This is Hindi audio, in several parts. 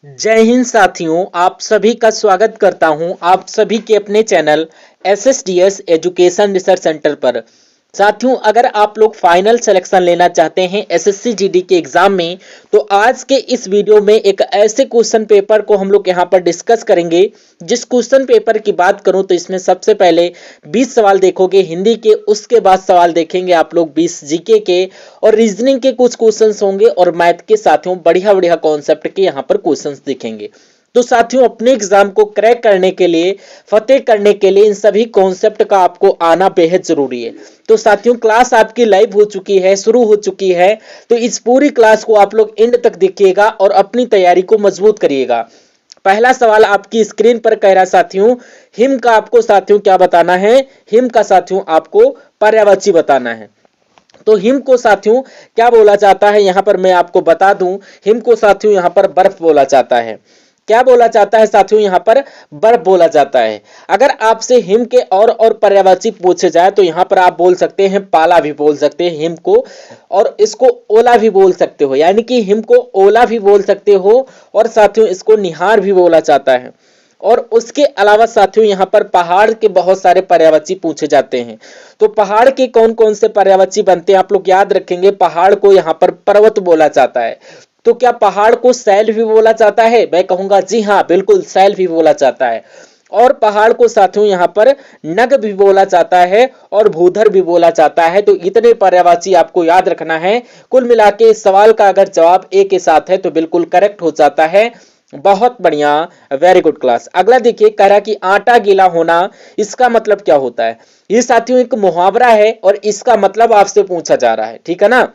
जय हिंद साथियों, आप सभी का स्वागत करता हूं आप सभी के अपने channel SSDS education research centre पर। साथियों, अगर आप लोग फाइनल सिलेक्शन लेना चाहते हैं SSC GD के एग्जाम में, तो आज के इस वीडियो में एक ऐसे क्वेश्चन पेपर को हम लोग यहां पर डिस्कस करेंगे। जिस क्वेश्चन पेपर की बात करूं तो इसमें सबसे पहले 20 सवाल देखोगे हिंदी के, उसके बाद सवाल देखेंगे आप लोग 20 जीके के, और रीजनिंग के कुछ क्वेश्चंस होंगे, और मैथ के साथियों बढ़िया बढ़िया कॉन्सेप्ट के यहां पर क्वेश्चंस दिखेंगे। तो साथियों, अपने एग्जाम को क्रैक करने के लिए, फतेह करने के लिए इन सभी कॉन्सेप्ट का आपको आना बेहद जरूरी है। तो साथियों, क्लास आपकी लाइव हो चुकी है, शुरू हो चुकी है, तो इस पूरी क्लास को आप लोग एंड तक देखिएगा और अपनी तैयारी को मजबूत करिएगा। पहला सवाल आपकी स्क्रीन पर कह रहा साथियों, हिम का आपको साथियों क्या बताना है? हिम का साथियों आपको पर्यायवाची बताना है। तो हिम को साथियों क्या बोला जाता है, यहां पर मैं आपको बता दूं। हिम को साथियों यहां पर बर्फ बोला जाता है। क्या बोला जाता है साथियों? यहां पर बर्फ बोला जाता है। अगर आपसे हिम के और पर्यायवाची पूछे जाए तो यहां पर आप बोल सकते हैं पाला भी बोल सकते हैं हिम को, और इसको ओला भी बोल सकते हो, यानी कि हिम को ओला भी बोल सकते हो, और साथियों इसको निहार भी बोला जाता है। और उसके अलावा साथियों यहां पर पहाड़ के बहुत सारे पर्यायवाची पूछे जाते हैं। तो पहाड़ के कौन कौन से पर्यायवाची बनते हैं आप लोग याद रखेंगे। पहाड़ को यहां पर पर्वत बोला जाता है। तो क्या पहाड़ को शैल भी बोला जाता है? मैं कहूंगा जी हां, बिल्कुल शैल भी बोला जाता है। और पहाड़ को साथियों यहां पर नग भी बोला जाता है और भूधर भी बोला जाता है। तो इतने पर्यायवाची आपको याद रखना है। कुल मिला के इस सवाल का अगर जवाब ए के साथ है तो बिल्कुल करेक्ट हो जाता है। बहुत बढ़िया, वेरी गुड क्लास। अगला देखिए, कह रहा कि आटा गीला होना, इसका मतलब क्या होता है? ये साथियों एक मुहावरा है और इसका मतलब आपसे पूछा जा रहा है, ठीक है ना।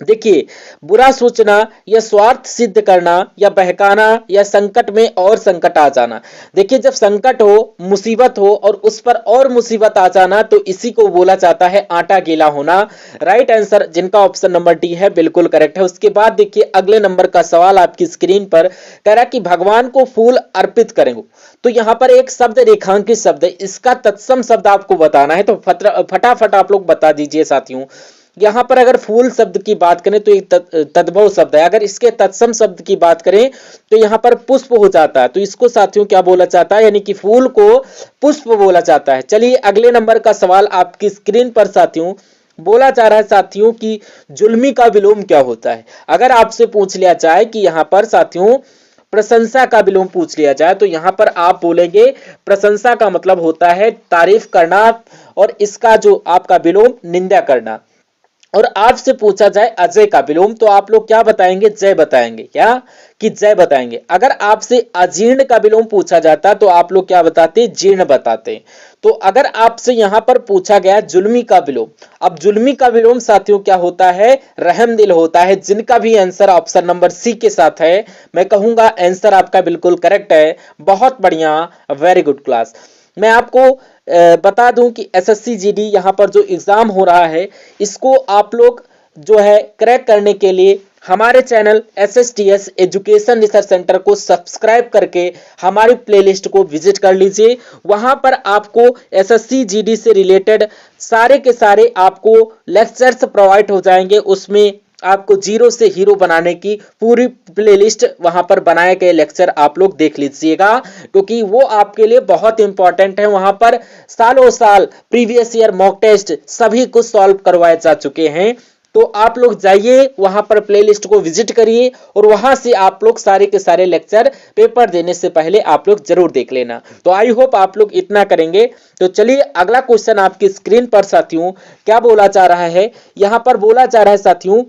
देखिए, बुरा सोचना या स्वार्थ सिद्ध करना या बहकाना या संकट में और संकट आ जाना। देखिए, जब संकट हो, मुसीबत हो और उस पर और मुसीबत आ जाना, तो इसी को बोला जाता है आटा गीला होना। राइट आंसर जिनका ऑप्शन नंबर डी है बिल्कुल करेक्ट है। उसके बाद देखिए अगले नंबर का सवाल आपकी स्क्रीन पर कह रहा कि भगवान को फूल अर्पित करेंगे। तो यहां पर एक शब्द रेखांकित शब्द है, इसका तत्सम शब्द आपको बताना है। तो फटाफट आप लोग बता दीजिए साथियों। यहां पर अगर फूल शब्द की बात करें तो एक तद्भव शब्द है। अगर इसके तत्सम शब्द की बात करें तो यहां पर पुष्प हो जाता है। तो इसको साथियों क्या बोला जाता है? यानी कि फूल को पुष्प बोला जाता है। चलिए अगले नंबर का सवाल आपकी स्क्रीन पर साथियों बोला जा रहा है साथियों कि जुल्मी का विलोम क्या होता है। अगर आपसे पूछ लिया जाए कि यहां पर साथियों प्रशंसा का विलोम पूछ लिया जाए, तो यहां पर आप बोलेंगे प्रशंसा का मतलब होता है तारीफ करना, और इसका जो आपका विलोम निंदा करना। और आपसे पूछा जाए अजय का विलोम, तो आप लोग क्या बताएंगे? जय बताएंगे। क्या कि जय बताएंगे। अगर आपसे अजीर्ण का विलोम पूछा जाता तो आप लोग क्या बताते? जीर्ण बताते। तो अगर आपसे यहां पर पूछा गया जुल्मी का विलोम, अब जुल्मी का विलोम साथियों क्या होता है? रहमदिल होता है। जिनका भी आंसर ऑप्शन नंबर सी के साथ है, मैं कहूंगा आंसर आपका बिल्कुल करेक्ट है। बहुत बढ़िया, वेरी गुड क्लास। मैं आपको बता दूं कि SSC GD यहां पर जो एग्जाम हो रहा है, इसको आप लोग जो है क्रैक करने के लिए हमारे channel SSDS education research centre को सब्सक्राइब करके हमारी प्लेलिस्ट को विजिट कर लीजिए। वहां पर आपको SSC GD से रिलेटेड सारे के सारे आपको लेक्चर्स प्रोवाइड हो जाएंगे। उसमें आपको जीरो से हीरो बनाने की पूरी प्लेलिस्ट वहां पर बनाए गए लेक्चर आप लोग देख लीजिएगा, क्योंकि वो आपके लिए बहुत इंपॉर्टेंट है। वहां पर सालों साल प्रीवियस ईयर मॉक टेस्ट सभी कुछ सॉल्व करवाए जा चुके हैं। तो आप लोग जाइए वहां पर प्लेलिस्ट को विजिट करिए, और वहां से आप लोग सारे के सारे लेक्चर पेपर देने से पहले आप लोग जरूर देख लेना। तो आई होप आप लोग इतना करेंगे। तो चलिए अगला क्वेश्चन आपकी स्क्रीन पर साथियों क्या बोला जा रहा है। यहां पर बोला जा रहा है साथियों,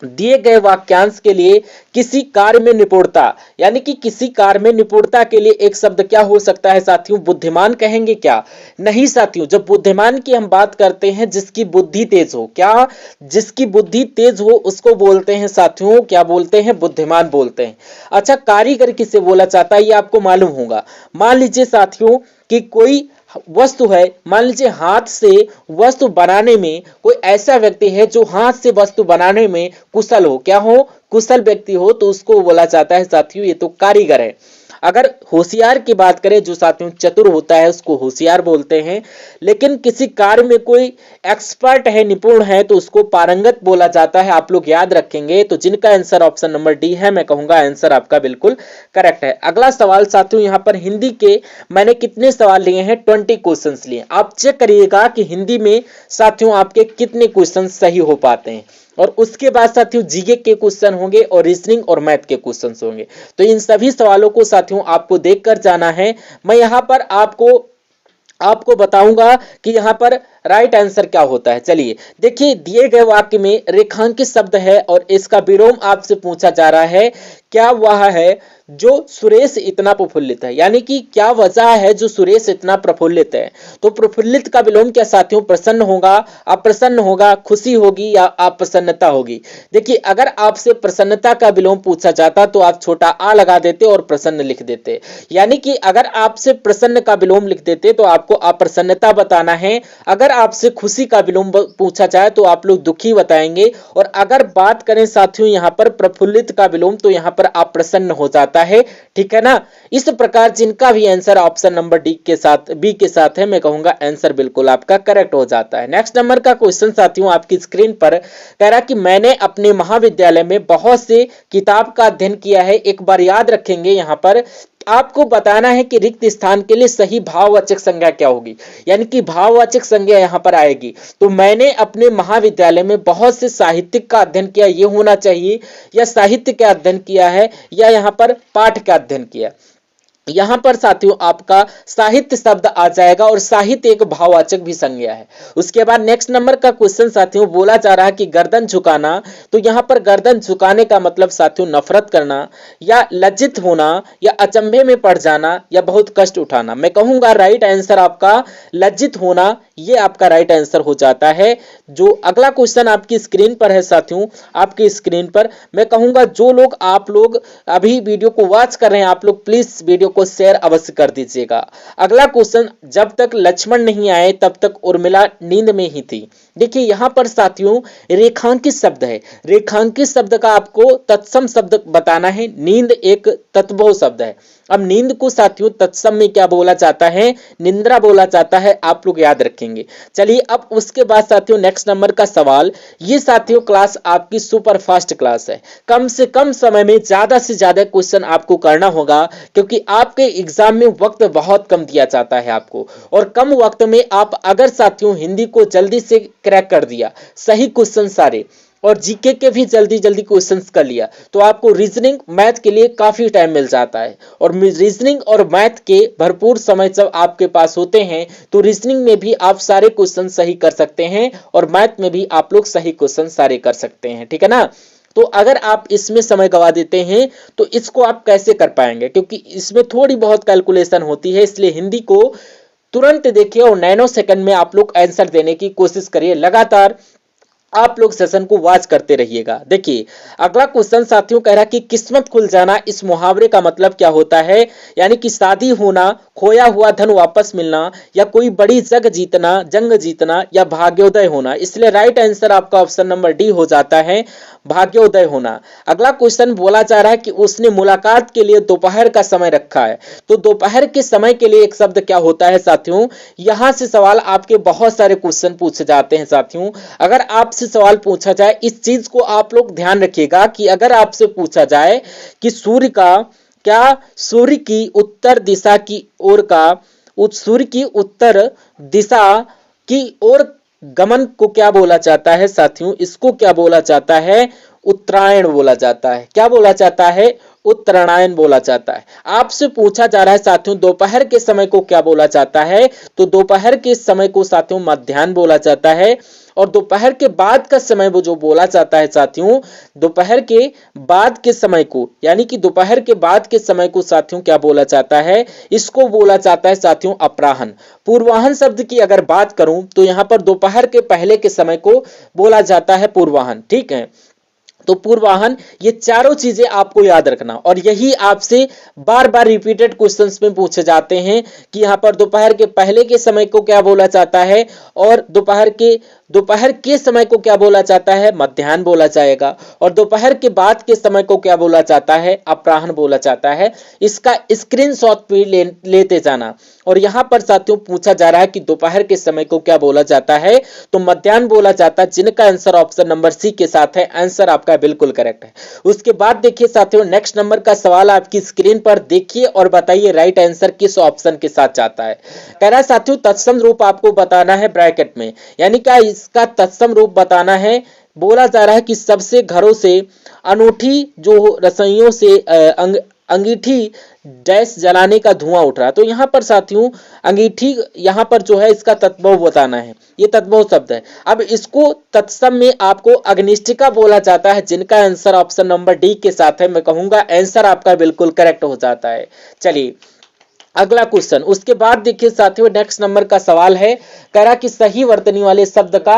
दिए गए वाक्यांश के लिए किसी कार्य में निपुणता, यानी कि किसी कार्य में निपुणता के लिए एक शब्द क्या हो सकता है साथियों? बुद्धिमान कहेंगे क्या? नहीं साथियों, जब बुद्धिमान की हम बात करते हैं जिसकी बुद्धि तेज हो, क्या जिसकी बुद्धि तेज हो उसको बोलते हैं साथियों, क्या बोलते हैं? बुद्धिमान बोलते हैं। अच्छा, कारीगर किसे बोला जाता है ये आपको मालूम होगा। मान लीजिए साथियों कि कोई वस्तु है, मान लीजिए हाथ से वस्तु बनाने में कोई ऐसा व्यक्ति है जो हाथ से वस्तु बनाने में कुशल हो, क्या हो? कुशल व्यक्ति हो, तो उसको बोला जाता है साथियों ये तो कारीगर है। अगर होशियार की बात करें, जो साथियों चतुर होता है उसको होशियार बोलते हैं, लेकिन किसी कार्य में कोई एक्सपर्ट है, निपुण है, तो उसको पारंगत बोला जाता है। आप लोग याद रखेंगे। तो जिनका आंसर ऑप्शन नंबर डी है, मैं कहूंगा आंसर आपका बिल्कुल करेक्ट है। अगला सवाल साथियों, यहां पर हिंदी के मैंने कितने सवाल लिए हैं, 20 क्वेश्चंस लिए। आप चेक करिएगा कि हिंदी में साथियों आपके कितने क्वेश्चन सही हो पाते हैं, और उसके बाद साथियों जीके के क्वेश्चन होंगे और रीजनिंग और मैथ के क्वेश्चन होंगे। तो इन सभी सवालों को साथियों आपको देखकर जाना है। मैं यहां पर आपको बताऊंगा कि यहां पर राइट आंसर क्या होता है। चलिए देखिए, दिए गए वाक्य में रेखांकित शब्द है और इसका विलोम आपसे पूछा जा रहा है, क्या वह है जो सुरेश इतना प्रफुल्लित है, यानी कि क्या वजह है जो सुरेश इतना प्रफुल्लित है। तो प्रफुल्लित का विलोम क्या साथियों, प्रसन्न होगा, अप्रसन्न होगा, खुशी होगी या अप्रसन्नता होगी। देखिए, अगर आपसे प्रसन्नता का विलोम पूछा जाता तो आप छोटा आ लगा देते और प्रसन्न लिख देते, यानी कि अगर आपसे प्रसन्न का विलोम लिख देते तो आपको अप्रसन्नता बताना है। अगर आपसे खुशी का विलोम पूछा जाए तो आप लोग दुखी बताएंगे, और अगर बात करें साथियों यहां पर प्रफुल्लित का विलोम, तो यहां पर अप्रसन्न हो जाता है। ठीक है ना। इस प्रकार जिनका भी आंसर ऑप्शन नंबर डी के साथ, बी के साथ है, मैं कहूंगा आंसर बिल्कुल आपका करेक्ट हो जाता है। नेक्स्ट नंबर का क्वेश्चन साथियों आपकी स्क्रीन पर कह रहा कि मैंने अपने महाविद्यालय में बहुत से किताब का अध्ययन किया है। एक बार याद रखेंगे, यहां पर आपको बताना है कि रिक्त स्थान के लिए सही भाववाचक संज्ञा क्या होगी, यानी कि भाववाचक संज्ञा यहां पर आएगी। तो मैंने अपने महाविद्यालय में बहुत से साहित्यिक का अध्ययन किया, यह होना चाहिए, या साहित्य का अध्ययन किया है, या यहां पर पाठ का अध्ययन किया। यहां पर साथियों आपका साहित्य शब्द आ जाएगा, और साहित्य एक भाववाचक भी संज्ञा है। उसके बाद नेक्स्ट नंबर का क्वेश्चन साथियों बोला जा रहा है कि गर्दन झुकाना, तो यहां पर गर्दन झुकाने का मतलब साथियों नफरत करना, या लज्जित होना, या अचंभे में पड़ जाना, या बहुत कष्ट उठाना। मैं कहूंगा राइट आंसर आपका लज्जित होना, ये आपका राइट आंसर हो जाता है। जो अगला क्वेश्चन आपकी स्क्रीन पर है साथियों, आपकी स्क्रीन पर मैं कहूंगा जो लोग आप लोग अभी वीडियो को वॉच कर रहे हैं, आप लोग प्लीज वीडियो को शेयर अवश्य कर दीजिएगा। अगला क्वेश्चन, जब तक लक्ष्मण नहीं आए तब तक उर्मिला नींद में ही थी। देखिए यहां पर साथियों रेखांकित शब्द है। रेखांकित शब्द का आपको तत्सम शब्द बताना है। नींद एक तत्भव शब्द है। अब नींद को साथियों तत्सम में क्या बोला जाता है, निंद्रा बोला जाता है। आप लोग याद रखेंगे। चलिए अब उसके बाद साथियों नेक्स्ट नंबर का सवाल, ये साथियों क्लास आपकी सुपर फास्ट क्लास है। कम से कम समय में ज्यादा से ज्यादा क्वेश्चन आपको करना होगा, क्योंकि आपके एग्जाम में वक्त बहुत कम दिया जाता है आपको, और कम वक्त में आप अगर साथियों हिंदी को जल्दी से क्रैक कर दिया, सही क्वेश्चन सारे, और जीके के भी जल्दी जल्दी क्वेश्चंस कर लिया, तो आपको रीजनिंग मैथ के लिए काफी टाइम मिल जाता है। और रीजनिंग और मैथ के भरपूर समय जब आपके पास होते हैं, तो रीजनिंग में भी आप सारे क्वेश्चन सही कर सकते हैं, और मैथ में भी आप लोग सही क्वेश्चन सारे कर सकते हैं। ठीक है ना। तो अगर आप इसमें समय गवा देते हैं तो इसको आप कैसे कर पाएंगे, क्योंकि इसमें थोड़ी बहुत कैलकुलेशन होती है। इसलिए हिंदी को तुरंत देखिए और नैनो सेकंड में आप लोग आंसर देने की कोशिश करिए। लगातार आप लोग सेशन को वॉच करते रहिएगा। देखिए अगला क्वेश्चन साथियों कह रहा है कि किस्मत खुल जाना, इस मुहावरे का मतलब क्या होता है, यानी कि शादी होना, खोया हुआ धन वापस मिलना, या कोई बड़ी जंग जीतना, या भाग्योदय होना। इसलिए राइट आंसर आपका ऑप्शन नंबर डी हो जाता है, भाग्योदय होना। अगला क्वेश्चन बोला जा रहा है कि उसने मुलाकात के लिए दोपहर का समय रखा है। तो दोपहर के समय के लिए एक शब्द क्या होता है साथियों, यहां से सवाल आपके बहुत सारे क्वेश्चन पूछे जाते हैं साथियों। अगर आपसे सवाल पूछा जाए, इस चीज को आप लोग ध्यान रखिएगा कि अगर आपसे पूछा जाए कि सूर्य की उत्तर दिशा की ओर सूर्य की उत्तर दिशा की ओर गमन को क्या बोला जाता है साथियों, इसको क्या बोला जाता है, उत्तरायण बोला जाता है। क्या बोला जाता है, उत्तरायण बोला जाता है। आपसे पूछा जा रहा है साथियों दोपहर के समय को क्या बोला जाता है, तो दोपहर के समय को साथियों मध्याह्न बोला जाता है। और दोपहर के बाद का समय वो जो बोला जाता है साथियों, दोपहर के बाद के समय को, यानी कि दोपहर के बाद के समय को साथियों क्या बोला जाता है, इसको बोला जाता है साथियों अपराह्न। पूर्वाह्न शब्द की अगर बात करूं तो यहां पर दोपहर के पहले के समय को बोला जाता है पूर्वाह्न। ठीक है। तो पूर्वाह्न, ये चारों चीजें आपको याद रखना, और यही आपसे बार बार रिपीटेड क्वेश्चंस में पूछे जाते हैं कि यहां पर दोपहर के पहले के समय को क्या बोला जाता है, और दोपहर के दोपहर के समय को क्या बोला जाता है? मध्याह्न बोला जाएगा। और दोपहर के बाद के समय को क्या बोला जाता है? अपराह्न बोला जाता है। इसका स्क्रीनशॉट भी लेते जाना। और यहां पर साथियों पूछा जा रहा है कि दोपहर के समय को क्या बोला जाता है? तो मध्याह्न बोला जाता है, जिनका आंसर ऑप्शन नंबर सी के साथ है। आंसर आपका बिल्कुल करेक्ट है। उसके बाद देखिए साथियों, नेक्स्ट नंबर का सवाल आपकी स्क्रीन पर देखिए और बताइए राइट आंसर किस ऑप्शन के साथ जाता है। कह रहा है साथियों, तत्सम रूप आपको बताना है ब्रैकेट में, यानी क्या इसका तत्सम रूप बताना है। बोला जा रहा है कि सबसे घरों से अनूठी जो रसोइयों से अंगीठी डैश जलाने का धुआं उठ रहा है। तो यहां पर साथियों अंगीठी यहां पर जो है इसका तत्भव बताना है, ये तत्भव शब्द है। अब इसको तत्सम में आपको अग्निष्टिका बोला जाता है, जिनका आंसर ऑप्शन नंबर डी के साथ है। मैं कहूंगा आंसर आपका बिल्कुल करेक्ट हो जाता है। चलिए अगला क्वेश्चन। उसके बाद देखिए साथियों, नेक्स्ट नंबर का सवाल है, कह रहा कि सही वर्तनी वाले शब्द का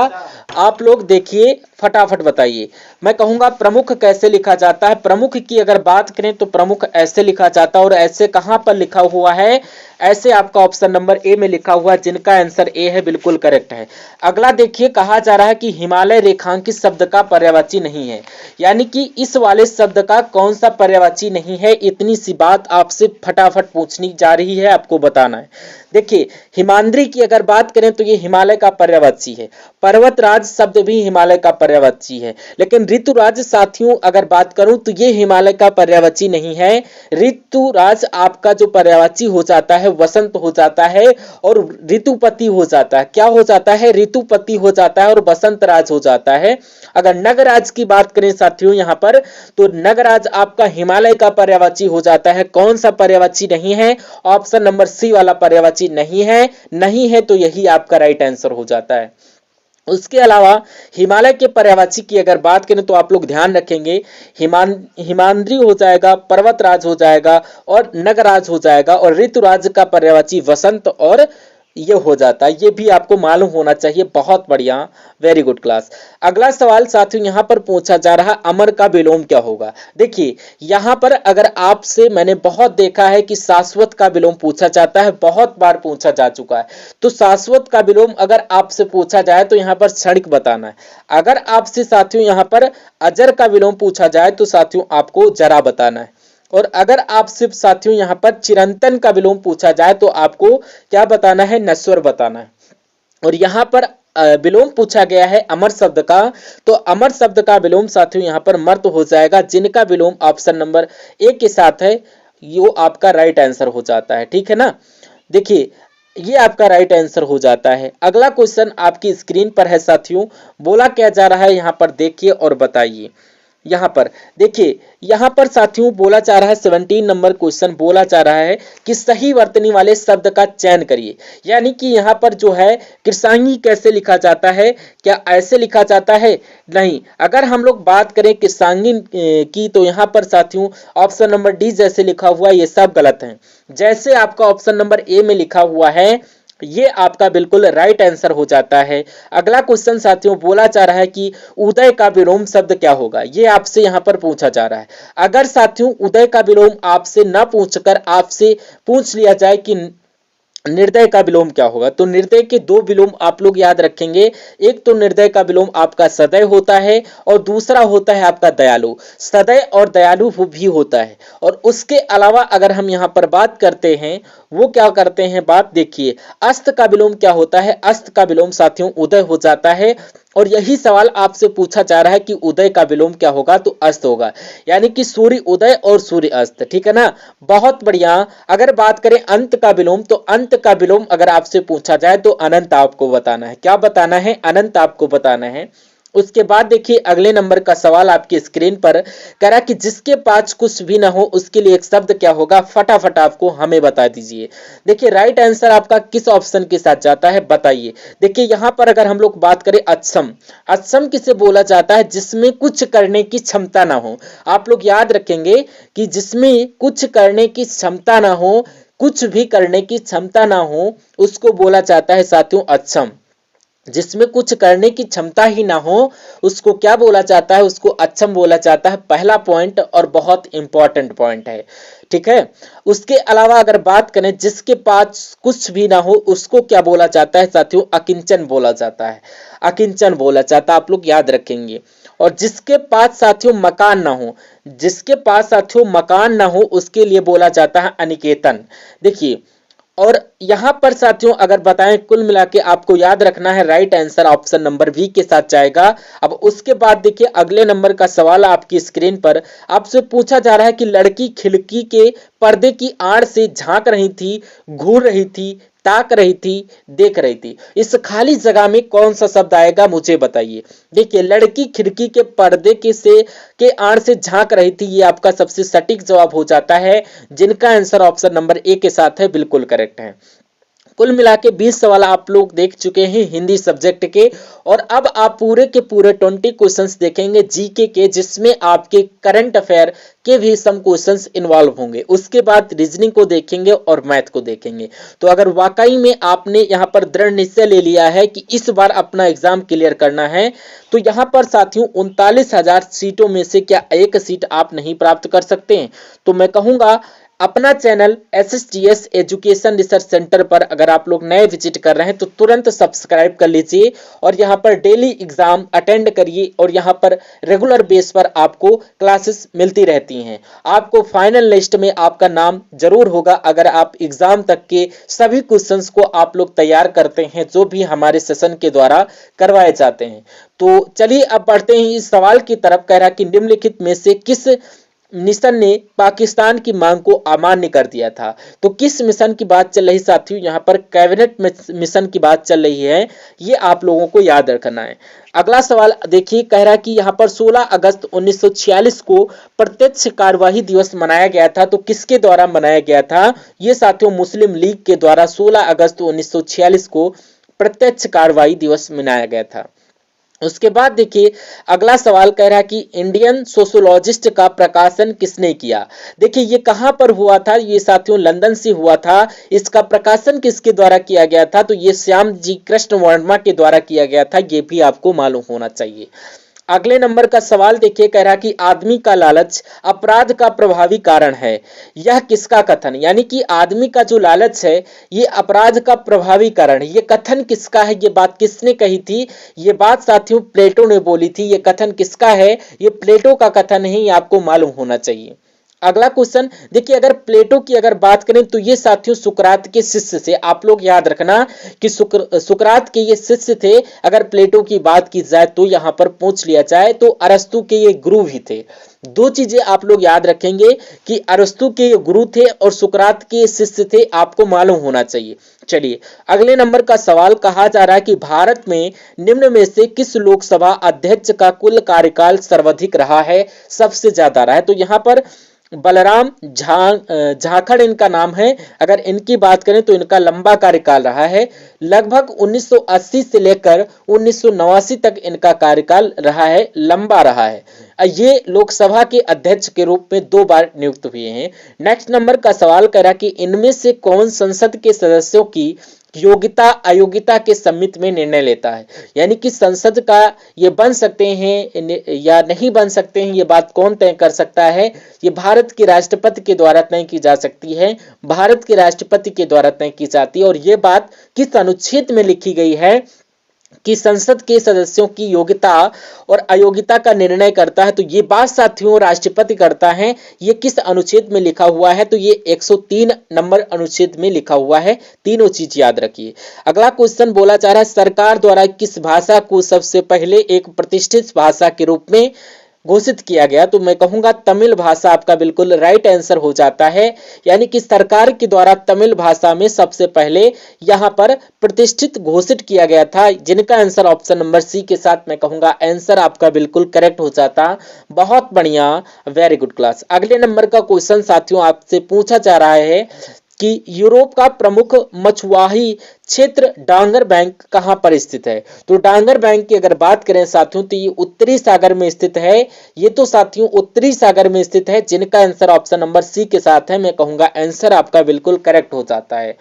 आप लोग देखिए फटाफट बताइए। मैं कहूंगा प्रमुख कैसे लिखा जाता है। प्रमुख की अगर बात करें तो प्रमुख ऐसे लिखा जाता है। और ऐसे कहां पर लिखा हुआ है? ऐसे आपका ऑप्शन नंबर ए में लिखा हुआ है, जिनका आंसर ए है, बिल्कुल करेक्ट है। अगला देखिए, कहा जा रहा है कि हिमालय रेखांकित शब्द का पर्यायवाची नहीं है, यानी कि इस वाले शब्द का कौन सा पर्यायवाची नहीं है। इतनी सी बात आपसे फटाफट पूछनी जा रही है, आपको बताना है। देखिए हिमाद्री की अगर बात करें तो ये हिमालय का पर्यायवाची है। पर्वतराज शब्द भी हिमालय का पर्यायवाची है। लेकिन ऋतुराज साथियों अगर बात करूं तो ये हिमालय का पर्यायवाची नहीं है। ऋतुराज आपका जो पर्यायवाची हो जाता है वसंत हो जाता है और ऋतुपति हो जाता है। क्या हो जाता है? ऋतुपति हो जाता है और वसंत राज हो जाता है। अगर नगराज की बात करें साथियों यहां पर, तो नगराज आपका हिमालय का पर्यायवाची हो जाता है। कौन सा पर्यायवाची नहीं है? ऑप्शन नंबर सी वाला पर्यायवाची नहीं है। नहीं है तो यही आपका राइट आंसर हो जाता है। उसके अलावा हिमालय के पर्यायवाची की अगर बात करें तो आप लोग ध्यान रखेंगे, हिमाद्री हो जाएगा, पर्वतराज हो जाएगा और नगराज हो जाएगा। और ऋतुराज का पर्यायवाची वसंत और ये हो जाता है। ये भी आपको मालूम होना चाहिए। बहुत बढ़िया, वेरी गुड क्लास। अगला सवाल साथियों यहां पर पूछा जा रहा, अमर का विलोम क्या होगा। देखिए यहां पर अगर आपसे मैंने बहुत देखा है कि शाश्वत का विलोम पूछा जाता है, बहुत बार पूछा जा चुका है। तो शाश्वत का विलोम अगर आपसे पूछा जाए तो यहां पर क्षणिक बताना है। अगर आपसे साथियों यहां पर अजर का विलोम पूछा जाए तो साथियों आपको जरा बताना है। और अगर आप सिर्फ साथियों यहां पर चिरंतन का विलोम पूछा जाए तो आपको क्या बताना है? नश्वर बताना है। और यहां पर विलोम पूछा गया है अमर शब्द का, तो अमर शब्द का विलोम साथियों यहां पर मर्त हो जाएगा, जिनका विलोम ऑप्शन नंबर ए के साथ है। यो आपका राइट आंसर हो जाता है। ठीक है ना। देखिए ये आपका राइट आंसर हो जाता है। अगला क्वेश्चन आपकी स्क्रीन पर है साथियों। बोला क्या जा रहा है यहां पर देखिए और बताइए। यहां पर देखिए, यहां पर साथियों बोला जा रहा है 17 नंबर क्वेश्चन बोला जा रहा है कि सही वर्तनी वाले शब्द का चयन करिए। यानी कि यहां पर जो है कृषांगी कैसे लिखा जाता है? क्या ऐसे लिखा जाता है? नहीं। अगर हम लोग बात करें कृषांगी की तो यहां पर साथियों ऑप्शन नंबर डी जैसे लिखा हुआ है ये सब गलत है। जैसे आपका ऑप्शन नंबर ए में लिखा हुआ है ये आपका बिल्कुल राइट आंसर हो जाता है। अगला क्वेश्चन साथियों बोला जा रहा है कि उदय का विलोम शब्द क्या होगा। ये आपसे यहां पर पूछा जा रहा है। अगर साथियों उदय का विलोम आपसे न पूछकर आपसे पूछ लिया जाए कि निर्दय का विलोम क्या होगा, तो निर्दय के दो विलोम आप लोग याद रखेंगे। एक तो निर्दय का विलोम आपका सदय होता है और दूसरा होता है आपका दयालु। सदय और दयालु भी होता है। और उसके अलावा अगर हम यहां पर बात करते हैं, वो क्या करते हैं बात देखिए, अस्त का विलोम क्या होता है? अस्त का विलोम साथियों उदय हो जाता है। और यही सवाल आपसे पूछा जा रहा है कि उदय का विलोम क्या होगा, तो अस्त होगा। यानी कि सूर्य उदय और सूर्य अस्त। ठीक है ना। बहुत बढ़िया। अगर बात करें अंत का विलोम, तो अंत का विलोम अगर आपसे पूछा जाए तो अनंत आपको बताना है। क्या बताना है? अनंत आपको बताना है। उसके बाद देखिए अगले नंबर का सवाल आपकी स्क्रीन पर कह रहा कि जिसके पास कुछ भी ना हो उसके लिए एक शब्द क्या होगा, फटाफट आपको हमें बता दीजिए। देखिए राइट आंसर आपका किस ऑप्शन के साथ जाता है बताइए। देखिए यहां पर अगर हम लोग बात करें अक्षम, अक्षम किसे बोला जाता है? जिसमें कुछ करने की क्षमता ना हो। आप लोग याद रखेंगे कि जिसमें कुछ करने की क्षमता ना हो, कुछ भी करने की क्षमता ना हो, उसको बोला जाता है साथियों अक्षम। जिसमें कुछ करने की क्षमता ही ना हो उसको क्या बोला जाता है, उसको अक्षम बोला जाता है। पहला पॉइंट और बहुत इंपॉर्टेंट पॉइंट है, ठीक है। उसके अलावा अगर बात करें जिसके पास कुछ भी ना हो उसको क्या बोला जाता है साथियों, अकिंचन बोला जाता है, अकिंचन बोला जाता है, आप लोग याद रखेंगे। और जिसके पास साथियों मकान ना हो, जिसके पास साथियों मकान ना हो उसके लिए बोला जाता है अनिकेतन। देखिए, और यहां पर साथियों अगर बताएं कुल मिला के आपको याद रखना है, right answer option number B के साथ जाएगा। अब उसके बाद देखिए अगले नंबर का सवाल आपकी स्क्रीन पर आपसे पूछा जा रहा है कि लड़की खिड़की के पर्दे की आड़ से झांक रही थी, घूर रही थी, ताक रही थी, देख रही थी। इस खाली जगह में कौन सा शब्द आएगा मुझे बताइए। देखिए, लड़की खिड़की के पर्दे के आड़ से झांक रही थी, ये आपका सबसे सटीक जवाब हो जाता है, जिनका आंसर ऑप्शन नंबर ए के साथ है, बिल्कुल करेक्ट है। कुल मिला के 20 सवाल आप लोग देख चुके हैं हिंदी सब्जेक्ट के, और अब आप पूरे के पूरे 20 क्वेश्चंस देखेंगे जीके के, जिसमें आपके करंट अफेयर के भी सम क्वेश्चंस इन्वॉल्व होंगे। उसके बाद रीजनिंग को देखेंगे और मैथ को देखेंगे। तो अगर वाकई में आपने यहां पर दृढ़ निश्चय ले लिया है कि इस बार अपना एग्जाम क्लियर करना है, तो यहां पर साथियों 39,000 सीटों में से क्या एक सीट आप नहीं प्राप्त कर सकते हैं? तो मैं कहूंगा अपना channel SSDS education research centre पर अगर आप लोग नए विजिट कर रहे हैं तो तुरंत सब्सक्राइब कर लीजिए, और यहां पर डेली एग्जाम अटेंड करिए, और यहां पर रेगुलर बेस पर आपको क्लासेस मिलती रहती हैं। आपको फाइनल लिस्ट में आपका नाम जरूर होगा अगर आप एग्जाम तक के सभी क्वेश्चंस को आप लोग तैयार करते हैं जो भी हमारे सेशन के द्वारा करवाए जाते हैं। तो चलिए अब बढ़ते हैं इस सवाल की तरफ। कह रहा कि निम्नलिखित में से किस मिशन ने पाकिस्तान की मांग को अमान्य कर दिया था? तो किस मिशन की बात चल रही साथियों, यहां पर कैबिनेट मिशन की बात चल रही है, ये आप लोगों को याद रखना है। अगला सवाल देखिए, कह रहा है कि यहां पर 16 अगस्त 1946 को प्रत्यक्ष कार्यवाही दिवस मनाया गया था, तो किसके द्वारा मनाया गया था? ये साथियों मुस्लिम लीग के द्वारा 16 अगस्त 1946 को प्रत्यक्ष कार्यवाही दिवस मनाया गया था। उसके बाद देखिए अगला सवाल कह रहा है कि इंडियन सोशोलॉजिस्ट का प्रकाशन किसने किया? देखिए ये कहां पर हुआ था? ये साथियों लंदन से हुआ था। इसका प्रकाशन किसके द्वारा किया गया था? तो ये श्याम जी कृष्ण वर्मा के द्वारा किया गया था, ये भी आपको मालूम होना चाहिए। अगले नंबर का सवाल देखिए, कह रहा कि आदमी का लालच अपराध का प्रभावी कारण है, यह किसका कथन? यानी कि आदमी का जो लालच है ये अपराध का प्रभावी कारण है, ये कथन किसका है? ये बात किसने कही थी? ये बात साथियों प्लेटो ने बोली थी। ये कथन किसका है? ये प्लेटो का कथन है, ये आपको मालूम होना चाहिए। अगला क्वेश्चन देखिए, अगर प्लेटो की अगर बात करें तो ये साथियों सुकरात के शिष्य से, आप लोग याद रखना कि सुकरात के ये शिष्य थे। अगर प्लेटो की बात की जाए तो यहां पर पूछ लिया जाए तो अरस्तु के ये गुरु भी थे। दो चीजें आप लोग याद रखेंगे कि अरस्तु के गुरु थे और सुकरात के शिष्य थे, आपको मालूम होना चाहिए। चलिए अगले नंबर का सवाल, कहा जा रहा है कि भारत में निम्न में से किस लोकसभा अध्यक्ष का कुल कार्यकाल सर्वाधिक रहा है, सबसे ज्यादा रहा है? तो यहां पर बलराम झाखड़ इनका नाम है। अगर इनकी बात करें तो इनका लंबा कार्यकाल रहा है, लगभग 1980 से लेकर 1989 तक इनका कार्यकाल रहा है, लंबा रहा है। ये लोकसभा के अध्यक्ष के रूप में 2 बार नियुक्त हुए हैं। नेक्स्ट नंबर का सवाल करा कि इनमें से कौन संसद के सदस्यों की योग्यता अयोग्यता के सम्मित में निर्णय लेता है? यानी कि संसद का ये बन सकते हैं या नहीं बन सकते हैं, ये बात कौन तय कर सकता है? ये भारत के राष्ट्रपति के द्वारा तय की जा सकती है, भारत के राष्ट्रपति के द्वारा तय की जाती है। और ये बात किस अनुच्छेद में लिखी गई है कि संसद के सदस्यों की योग्यता और अयोग्यता का निर्णय करता है? तो ये बात साथियों राष्ट्रपति करता है। ये किस अनुच्छेद में लिखा हुआ है? तो ये 103 नंबर अनुच्छेद में लिखा हुआ है। तीनों चीज याद रखिए। अगला क्वेश्चन बोला जा रहा है, सरकार द्वारा किस भाषा को सबसे पहले एक प्रतिष्ठित भाषा के रूप में घोषित किया गया? तो मैं कहूंगा तमिल भाषा आपका बिल्कुल राइट आंसर हो जाता है। यानी कि सरकार के द्वारा तमिल भाषा में सबसे पहले यहां पर प्रतिष्ठित घोषित किया गया था, जिनका आंसर ऑप्शन नंबर सी के साथ मैं कहूंगा आंसर आपका बिल्कुल करेक्ट हो जाता। बहुत बढ़िया, वेरी गुड क्लास। अगले नंबर का क्वेश्चन साथियों आपसे पूछा जा रहा है कि यूरोप का प्रमुख मछुआही क्षेत्र डांगर बैंक कहां पर स्थित है? तो डांगर बैंक की अगर बात करें साथियों तो ये उत्तरी सागर में स्थित है। ये तो साथियों उत्तरी सागर में स्थित है, जिनका आंसर ऑप्शन नंबर सी के साथ है। मैं कहूंगा आंसर आपका बिल्कुल करेक्ट हो जाता है।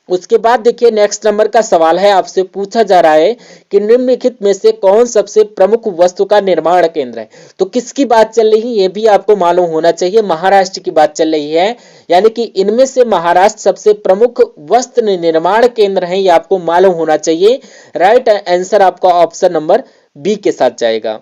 उसके बाद देखिए नेक्स्ट नंबर का सवाल है, आपसे पूछा जा रहा है कि निम्नलिखित में से कौन सबसे प्रमुख वस्तु का निर्माण केंद्र है। तो किसकी बात चल रही है ये भी आपको मालूम होना चाहिए, महाराष्ट्र की बात चल रही है, यानी कि इनमें से महाराष्ट्र सबसे प्रमुख वस्त्र निर्माण केंद्र है, ये आपको मालूम होना चाहिए। राइट आंसर आपका ऑप्शन नंबर बी के साथ जाएगा।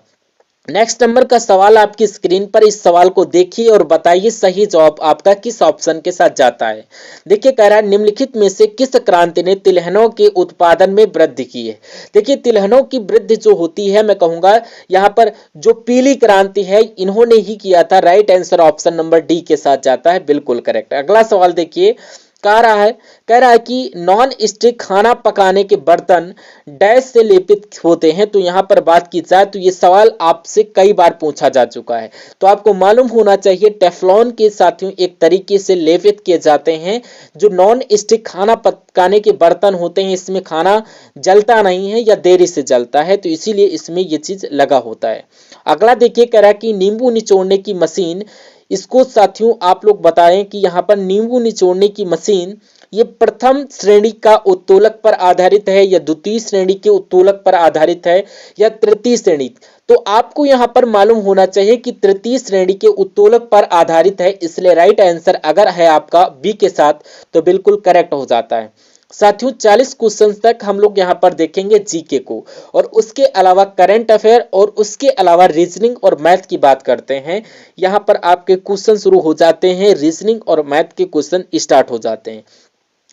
नेक्स्ट नंबर का सवाल आपकी स्क्रीन पर, इस सवाल को देखिए और बताइए सही जवाब आपका किस ऑप्शन के साथ जाता है। देखिए कह रहा है निम्नलिखित में से किस क्रांति ने तिलहनों के उत्पादन में वृद्धि की है। देखिए तिलहनों की वृद्धि जो होती है, मैं कहूंगा यहाँ पर जो पीली क्रांति है इन्होंने ही किया था। Right answer option number D के साथ जाता है, बिल्कुल करेक्ट। अगला सवाल देखिए कह रहा है कि नॉन स्टिक खाना पकाने के बर्तन डैश से लेपित होते हैं। तो यहां पर बात की जाए तो ये सवाल आपसे कई बार पूछा जा चुका है, तो आपको मालूम होना चाहिए टेफ्लॉन के साथियों एक तरीके से लेपित किए जाते हैं। जो नॉन स्टिक खाना पकाने के बर्तन होते हैं इसमें खाना जलता नहीं है या देरी से जलता है, तो इसीलिए इसमें ये चीज लगा होता है। अगला देखिए कह रहा है कि नींबू निचोड़ने की मशीन, इसको साथियों आप लोग बताएं कि यहाँ पर नींबू निचोड़ने की मशीन ये प्रथम श्रेणी का उत्तोलक पर आधारित है या द्वितीय श्रेणी के उत्तोलक पर आधारित है या तृतीय श्रेणी। तो आपको यहाँ पर मालूम होना चाहिए कि तृतीय श्रेणी के उत्तोलक पर आधारित है, इसलिए राइट आंसर अगर है आपका बी के साथ तो बिल्कुल करेक्ट हो जाता है। साथियों 40 क्वेश्चन तक हम लोग यहाँ पर देखेंगे जीके को, और उसके अलावा करंट अफेयर और उसके अलावा रीजनिंग और मैथ की बात करते हैं। यहाँ पर आपके क्वेश्चन शुरू हो जाते हैं, रीजनिंग और मैथ के क्वेश्चन स्टार्ट हो जाते हैं।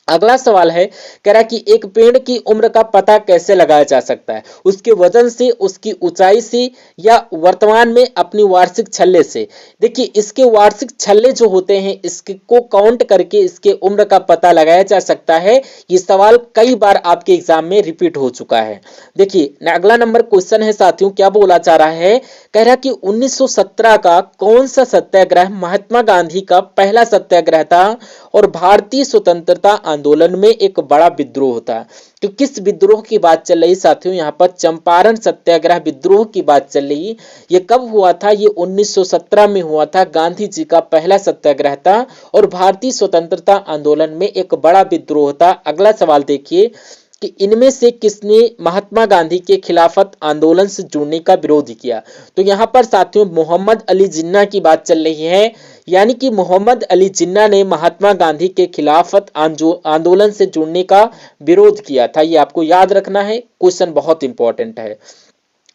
अगला सवाल है कह रहा है कि एक पेड़ की उम्र का पता कैसे लगाया जा सकता है, उसके वजन से, उसकी ऊंचाई से, या वर्तमान में अपनी वार्षिक छल्ले से। देखिए इसके वार्षिक छल्ले जो होते हैं इसको काउंट करके इसके उम्र का पता लगाया जा सकता है। ये सवाल कई बार आपके एग्जाम में रिपीट हो चुका है। देखिए अगला नंबर क्वेश्चन है साथियों, क्या बोला जा रहा है, कह रहा कि 1917 का कौन सा सत्याग्रह महात्मा गांधी का पहला सत्याग्रह था और भारतीय स्वतंत्रता आंदोलन में एक बड़ा विद्रोह था। तो किस विद्रोह की बात चल रही साथियों, यहाँ पर चंपारण सत्याग्रह विद्रोह की बात चल रही। ये कब हुआ था, ये 1917 में हुआ था, गांधी जी का पहला सत्याग्रह था और भारतीय स्वतंत्रता आंदोलन में एक बड़ा विद्रोह था। अगला सवाल देखिए कि इनमें से किसने महात्मा गांधी के खिलाफत आंदोलन से जुड़ने का विरोध किया। तो यहाँ पर साथियों मोहम्मद अली जिन्ना की बात चल रही है, यानी कि मोहम्मद अली जिन्ना ने महात्मा गांधी के खिलाफत आंदोलन से जुड़ने का विरोध किया था। ये आपको याद रखना है, क्वेश्चन बहुत इंपॉर्टेंट है।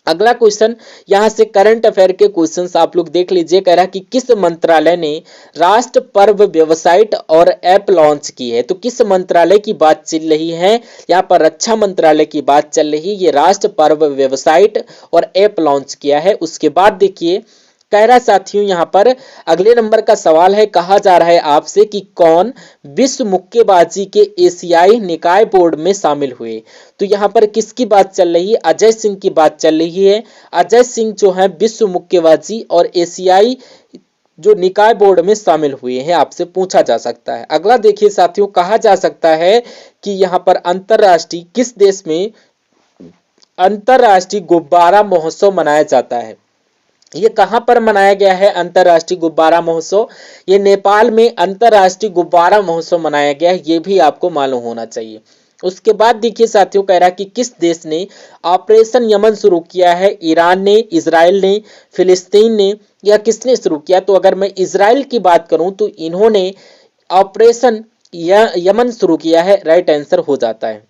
अगला क्वेश्चन यहां से करंट अफेयर के क्वेश्चंस आप लोग देख लीजिए। कह रहा कि किस मंत्रालय ने राष्ट्र पर्व वेबसाइट और ऐप लॉन्च की है। तो किस मंत्रालय की बात चल रही है, यहाँ पर रक्षा मंत्रालय की बात चल रही है। ये राष्ट्र पर्व वेबसाइट और ऐप लॉन्च किया है। उसके बाद देखिए कह रहा साथियों यहाँ पर अगले नंबर का सवाल है, कहा जा रहा है आपसे कि कौन विश्व मुक्केबाजी के एशियाई निकाय बोर्ड में शामिल हुए। तो यहाँ पर किसकी बात चल रही है, अजय सिंह की बात चल रही है। अजय सिंह जो है विश्व मुक्केबाजी और एशियाई जो निकाय बोर्ड में शामिल हुए हैं, आपसे पूछा जा सकता है। अगला देखिए साथियों, कहा जा सकता है कि यहाँ पर अंतरराष्ट्रीय किस देश में अंतरराष्ट्रीय गुब्बारा महोत्सव मनाया जाता है। ये कहां पर मनाया गया है अंतरराष्ट्रीय गुब्बारा महोत्सव, ये नेपाल में अंतरराष्ट्रीय गुब्बारा महोत्सव मनाया गया है, ये भी आपको मालूम होना चाहिए। उसके बाद देखिए साथियों कह रहा कि किस देश ने ऑपरेशन यमन शुरू किया है, ईरान ने, इजराइल ने, फिलिस्तीन ने, या किसने शुरू किया। तो अगर मैं इजराइल की बात करूं तो इन्होंने ऑपरेशन यमन शुरू किया है, राइट आंसर हो जाता है।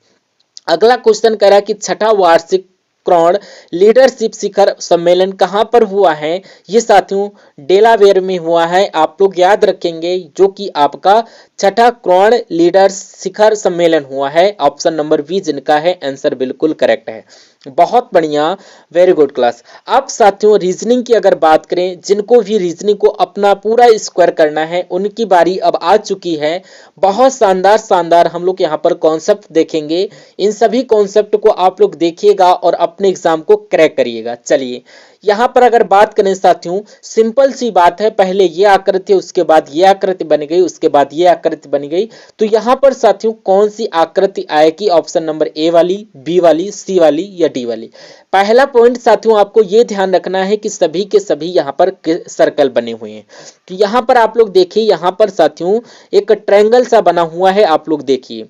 अगला क्वेश्चन कह रहा कि छठा वार्षिक क्राउन लीडरशिप शिखर सम्मेलन कहां पर हुआ है। ये साथियों डेलावेयर में हुआ है, आप लोग याद रखेंगे, जो कि आपका छठा क्राउन लीडर शिखर सम्मेलन हुआ है। ऑप्शन नंबर बी जिनका है आंसर बिल्कुल करेक्ट है। बहुत बढ़िया, वेरी गुड क्लास। अब साथियों रीजनिंग की अगर बात करें, जिनको भी रीजनिंग को अपना पूरा स्क्वायर करना है उनकी बारी अब आ चुकी है। बहुत शानदार शानदार हम लोग यहाँ पर कॉन्सेप्ट देखेंगे। इन सभी कॉन्सेप्ट को आप लोग देखिएगा और अपने एग्जाम को क्रैक करिएगा। चलिए यहाँ पर अगर बात करें साथियों, सिंपल सी बात है, पहले ये आकृति उसके बाद ये आकृति बन गई, उसके बाद ये आकृति बन गई। तो यहाँ पर साथियों कौन सी आकृति आएगी, ऑप्शन नंबर ए वाली, बी वाली, सी वाली या डी वाली। पहला पॉइंट साथियों आपको ये ध्यान रखना है कि सभी के सभी यहाँ पर सर्कल बने हुए हैं। तो यहाँ पर आप लोग देखिए, यहाँ पर साथियों एक ट्रायंगल सा बना हुआ है, आप लोग देखिए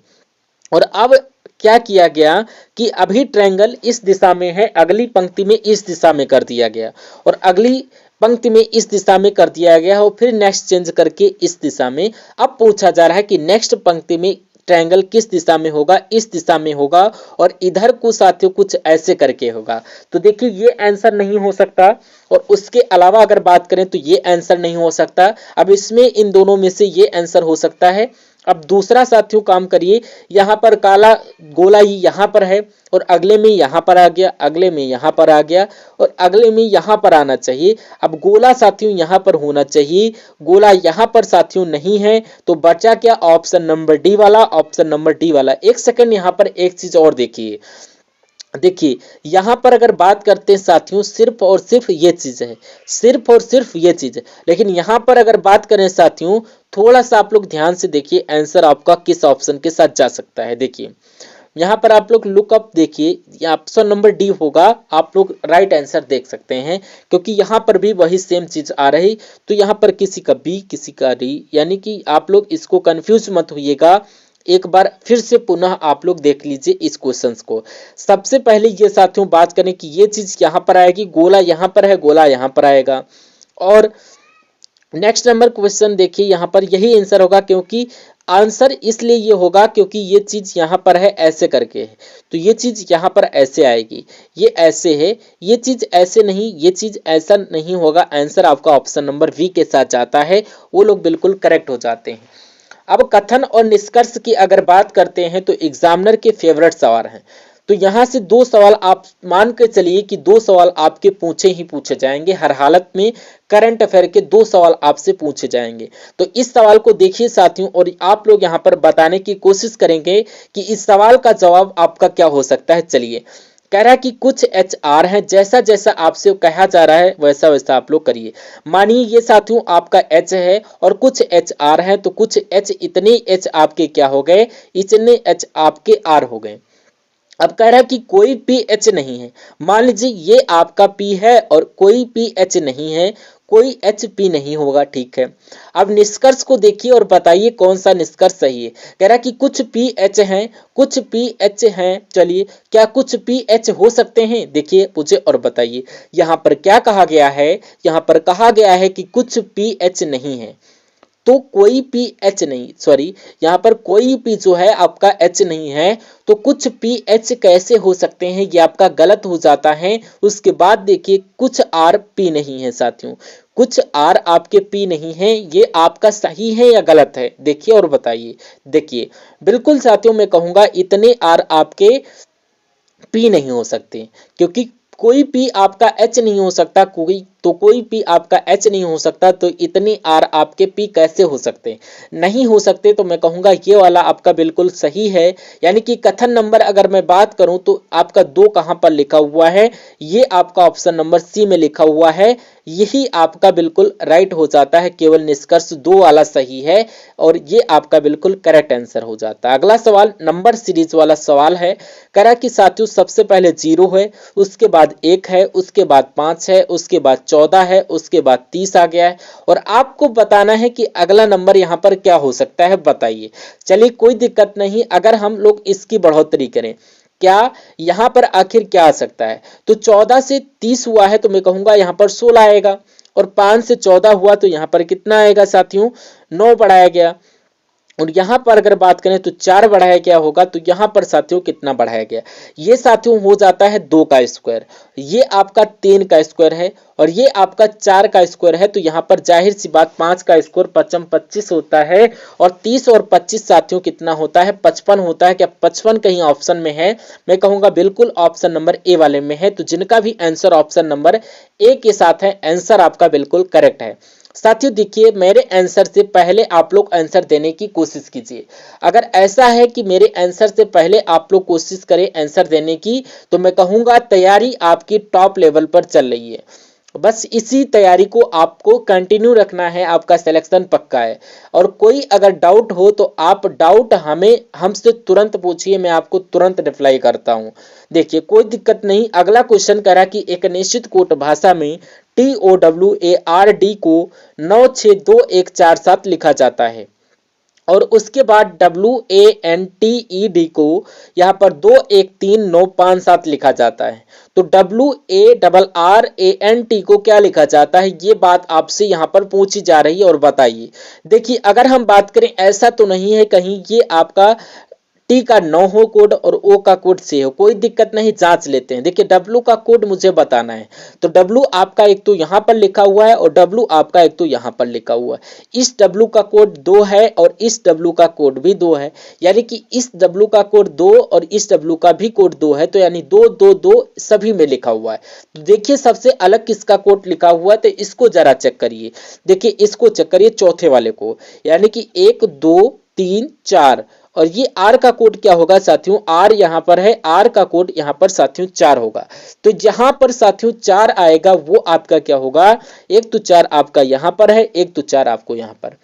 और अब क्या किया गया कि अभी ट्रायंगल इस दिशा में है, अगली पंक्ति में इस दिशा में कर दिया गया और अगली पंक्ति में इस दिशा में कर दिया गया और फिर नेक्स्ट चेंज करके इस दिशा में। अब पूछा जा रहा है कि नेक्स्ट पंक्ति में ट्रायंगल किस दिशा में होगा, इस दिशा में होगा और इधर को साथियों कुछ ऐसे करके होगा। तो देखिए ये आंसर नहीं हो सकता और उसके अलावा अगर बात करें तो ये आंसर नहीं हो सकता। अब इसमें इन दोनों में से ये आंसर हो सकता है। अब दूसरा साथियों काम करिए, यहां पर काला गोला ही यहां पर है और अगले में यहां पर आ गया, अगले में यहां पर आ गया और अगले में यहां पर आना चाहिए। अब गोला साथियों यहां पर होना चाहिए, गोला यहां पर साथियों नहीं है, तो बचा क्या, ऑप्शन नंबर डी वाला, ऑप्शन नंबर डी वाला। एक सेकंड यहां पर एक चीज और देखिए, देखिए यहां पर अगर बात करते हैं साथियों सिर्फ और सिर्फ ये चीज है, सिर्फ और सिर्फ ये चीज है, लेकिन यहां पर अगर बात करें साथियों थोड़ा सा आप लोग ध्यान से देखिए आंसर आपका किस ऑप्शन के साथ जा सकता है। देखिए यहां पर आप लोग लुकअप देखिए, ऑप्शन नंबर डी होगा, आप लोग राइट आंसर देख सकते हैं क्योंकि यहां पर भी वही सेम चीज आ रही। तो यहां पर किसी का बी किसी का डी, यानी कि आप लोग इसको कंफ्यूज मत होइएगा, एक बार फिर से पुनः आप लोग देख लीजिए इस क्वेश्चंस को। सबसे पहले ये साथियों बात करें कि ये चीज यहां पर आएगी, गोला यहां पर है, गोला यहां पर आएगा और नेक्स्ट नंबर क्वेश्चन देखिए यहां पर यही आंसर होगा, क्योंकि आंसर इसलिए ये होगा क्योंकि ये चीज यहां पर है ऐसे करके है, तो ये चीज यहां पर ऐसे आएगी, ये ऐसे है, ये चीज ऐसे नहीं, ये चीज ऐसा नहीं होगा। आंसर आपका ऑप्शन नंबर वी के साथ जाता है, वो लोग बिल्कुल करेक्ट हो जाते हैं। अब कथन और निष्कर्ष की अगर बात करते हैं तो एग्जामिनर के फेवरेट सवाल हैं। तो यहां से दो सवाल आप मान के चलिए कि दो सवाल आपके पूछे ही पूछे जाएंगे, हर हालत में करंट अफेयर के दो सवाल आपसे पूछे जाएंगे। तो इस सवाल को देखिए साथियों और आप लोग यहां पर बताने की कोशिश करेंगे कि इस सवाल का जवाब आपका क्या हो सकता है। चलिए, कह रहा है कि कुछ एच आर है, जैसा जैसा आपसे कहा जा रहा है वैसा वैसा आप लोग करिए। मानिए ये साथियों आपका एच है और कुछ एच आर है, तो कुछ एच, इतने एच आपके क्या हो गए, इतने एच आपके आर हो गए। अब कह रहा है कि कोई पी एच नहीं है, मान लीजिए ये आपका पी है और कोई पी एच नहीं है, कोई एच पी नहीं होगा, ठीक है। अब निष्कर्ष को देखिए और बताइए कौन सा निष्कर्ष सही है। कह रहा है कि कुछ पी एच हैं, कुछ पी एच हैं, चलिए क्या कुछ पी एच हो सकते हैं, देखिए पूछे और बताइए। यहां पर क्या कहा गया है, यहां पर कहा गया है कि कुछ पी एच नहीं है, तो कोई पी एच नहीं, सॉरी यहां पर कोई पी जो है आपका एच नहीं है, तो कुछ पी एच कैसे हो सकते हैं, ये आपका गलत हो जाता है। उसके बाद देखिए कुछ आर पी नहीं है साथियों, कुछ आर आपके पी नहीं है, ये आपका सही है या गलत है, देखिए और बताइए। देखिए बिल्कुल साथियों मैं कहूंगा इतने आर आपके पी नहीं हो सकते, क्योंकि कोई पी आपका एच नहीं हो सकता, कोई पी आपका एच नहीं हो सकता, तो इतने आर आपके पी कैसे हो सकते, नहीं हो सकते। तो मैं कहूंगा ये वाला आपका बिल्कुल सही है, यानी कि कथन नंबर अगर मैं बात करूं तो आपका दो कहां पर लिखा हुआ है, ये आपका ऑप्शन नंबर सी में लिखा हुआ है, यही आपका बिल्कुल राइट हो जाता है, केवल निष्कर्ष दो वाला सही है और ये आपका बिल्कुल करेक्ट आंसर हो जाता है। अगला सवाल नंबर सीरीज वाला सवाल है, करा कि साथियों सबसे पहले 0 है, उसके बाद 1 है, उसके बाद 5 है, उसके बाद 14 है, उसके बाद 30 आ गया है और आपको बताना है कि अगला नंबर यहां पर क्या हो सकता है, बताइए। चलिए कोई दिक्कत नहीं, अगर हम लोग इसकी बढ़ोतरी करें, क्या यहां पर आखिर क्या आ सकता है, तो 14 से 30 हुआ है तो मैं कहूंगा यहां पर 16 आएगा और 5 से 14 हुआ तो यहां पर कितना आएगा साथियों, 9 बढ़ाया गया और यहां पर अगर बात करें तो 4 बढ़ाया गया होगा, तो यहां पर साथियों कितना बढ़ाया गया, ये साथियों हो जाता है 2 का स्क्वायर, ये आपका 3 का स्क्वायर है और ये आपका 4 का स्क्वायर है, तो यहां पर जाहिर सी बात 5 का स्क्वायर 55 25 होता है और 30 और 25 साथियों कितना होता है, 55 होता है। क्या 55 कहीं ऑप्शन में है, मैं कहूंगा बिल्कुल ऑप्शन नंबर ए वाले में है। तो जिनका भी आंसर ऑप्शन नंबर ए के साथ है, आंसर आपका बिल्कुल करेक्ट है। साथियों देखिए मेरे आंसर से पहले आप लोग आंसर देने की कोशिश कीजिए। अगर ऐसा है कि मेरे आंसर से पहले आप लोग कोशिश करें आंसर देने की, तो मैं कहूंगा तैयारी आपकी टॉप लेवल पर चल रही है। बस इसी तैयारी को आपको कंटिन्यू रखना है, आपका सिलेक्शन पक्का है। और कोई अगर डाउट हो तो आप डाउट हमसे तुरंत पूछिए, मैं आपको तुरंत रिप्लाई करता हूं। देखिए कोई दिक्कत नहीं। अगला क्वेश्चन करा कि एक निश्चित कोट भाषा में TOWARD को 962147 लिखा जाता है और उसके बाद WANTED को यहाँ पर 213957 लिखा जाता है। तो WARRANT को क्या लिखा जाता है, ये बात आपसे यहाँ पर पूछी जा रही है और बताइए। देखिए अगर हम बात करें, ऐसा तो नहीं है कहीं ये आपका टी का 9 हो कोड और ओ का कोड 6 हो, कोई दिक्कत नहीं, जांच लेते हैं। देखिए डब्लू का कोड मुझे बताना है, तो डब्लू आपका एक तो यहाँ पर लिखा हुआ है और डब्लू आपका एक तो यहाँ पर लिखा हुआ है। इस डब्लू का कोड 2 है और इस डब्लू का कोड भी 2 है, यानी कि इस डब्लू का कोड 2 और इस डब्लू का भी कोड 2 है, तो यानी 2 2 2 सभी में लिखा हुआ है। तो देखिए सबसे अलग किसका कोड लिखा हुआ है, तो इसको जरा चेक करिए। देखिए इसको चेक करिए, चौथे वाले को, यानी कि 1 2 3 4, और ये आर का कोड क्या होगा साथियों, आर यहाँ पर है, आर का कोड यहाँ पर साथियों 4 होगा। तो जहां पर साथियों 4 आएगा वो आपका क्या होगा, एक तो 4 आपका यहाँ पर है, एक तो 4 आपको यहाँ पर।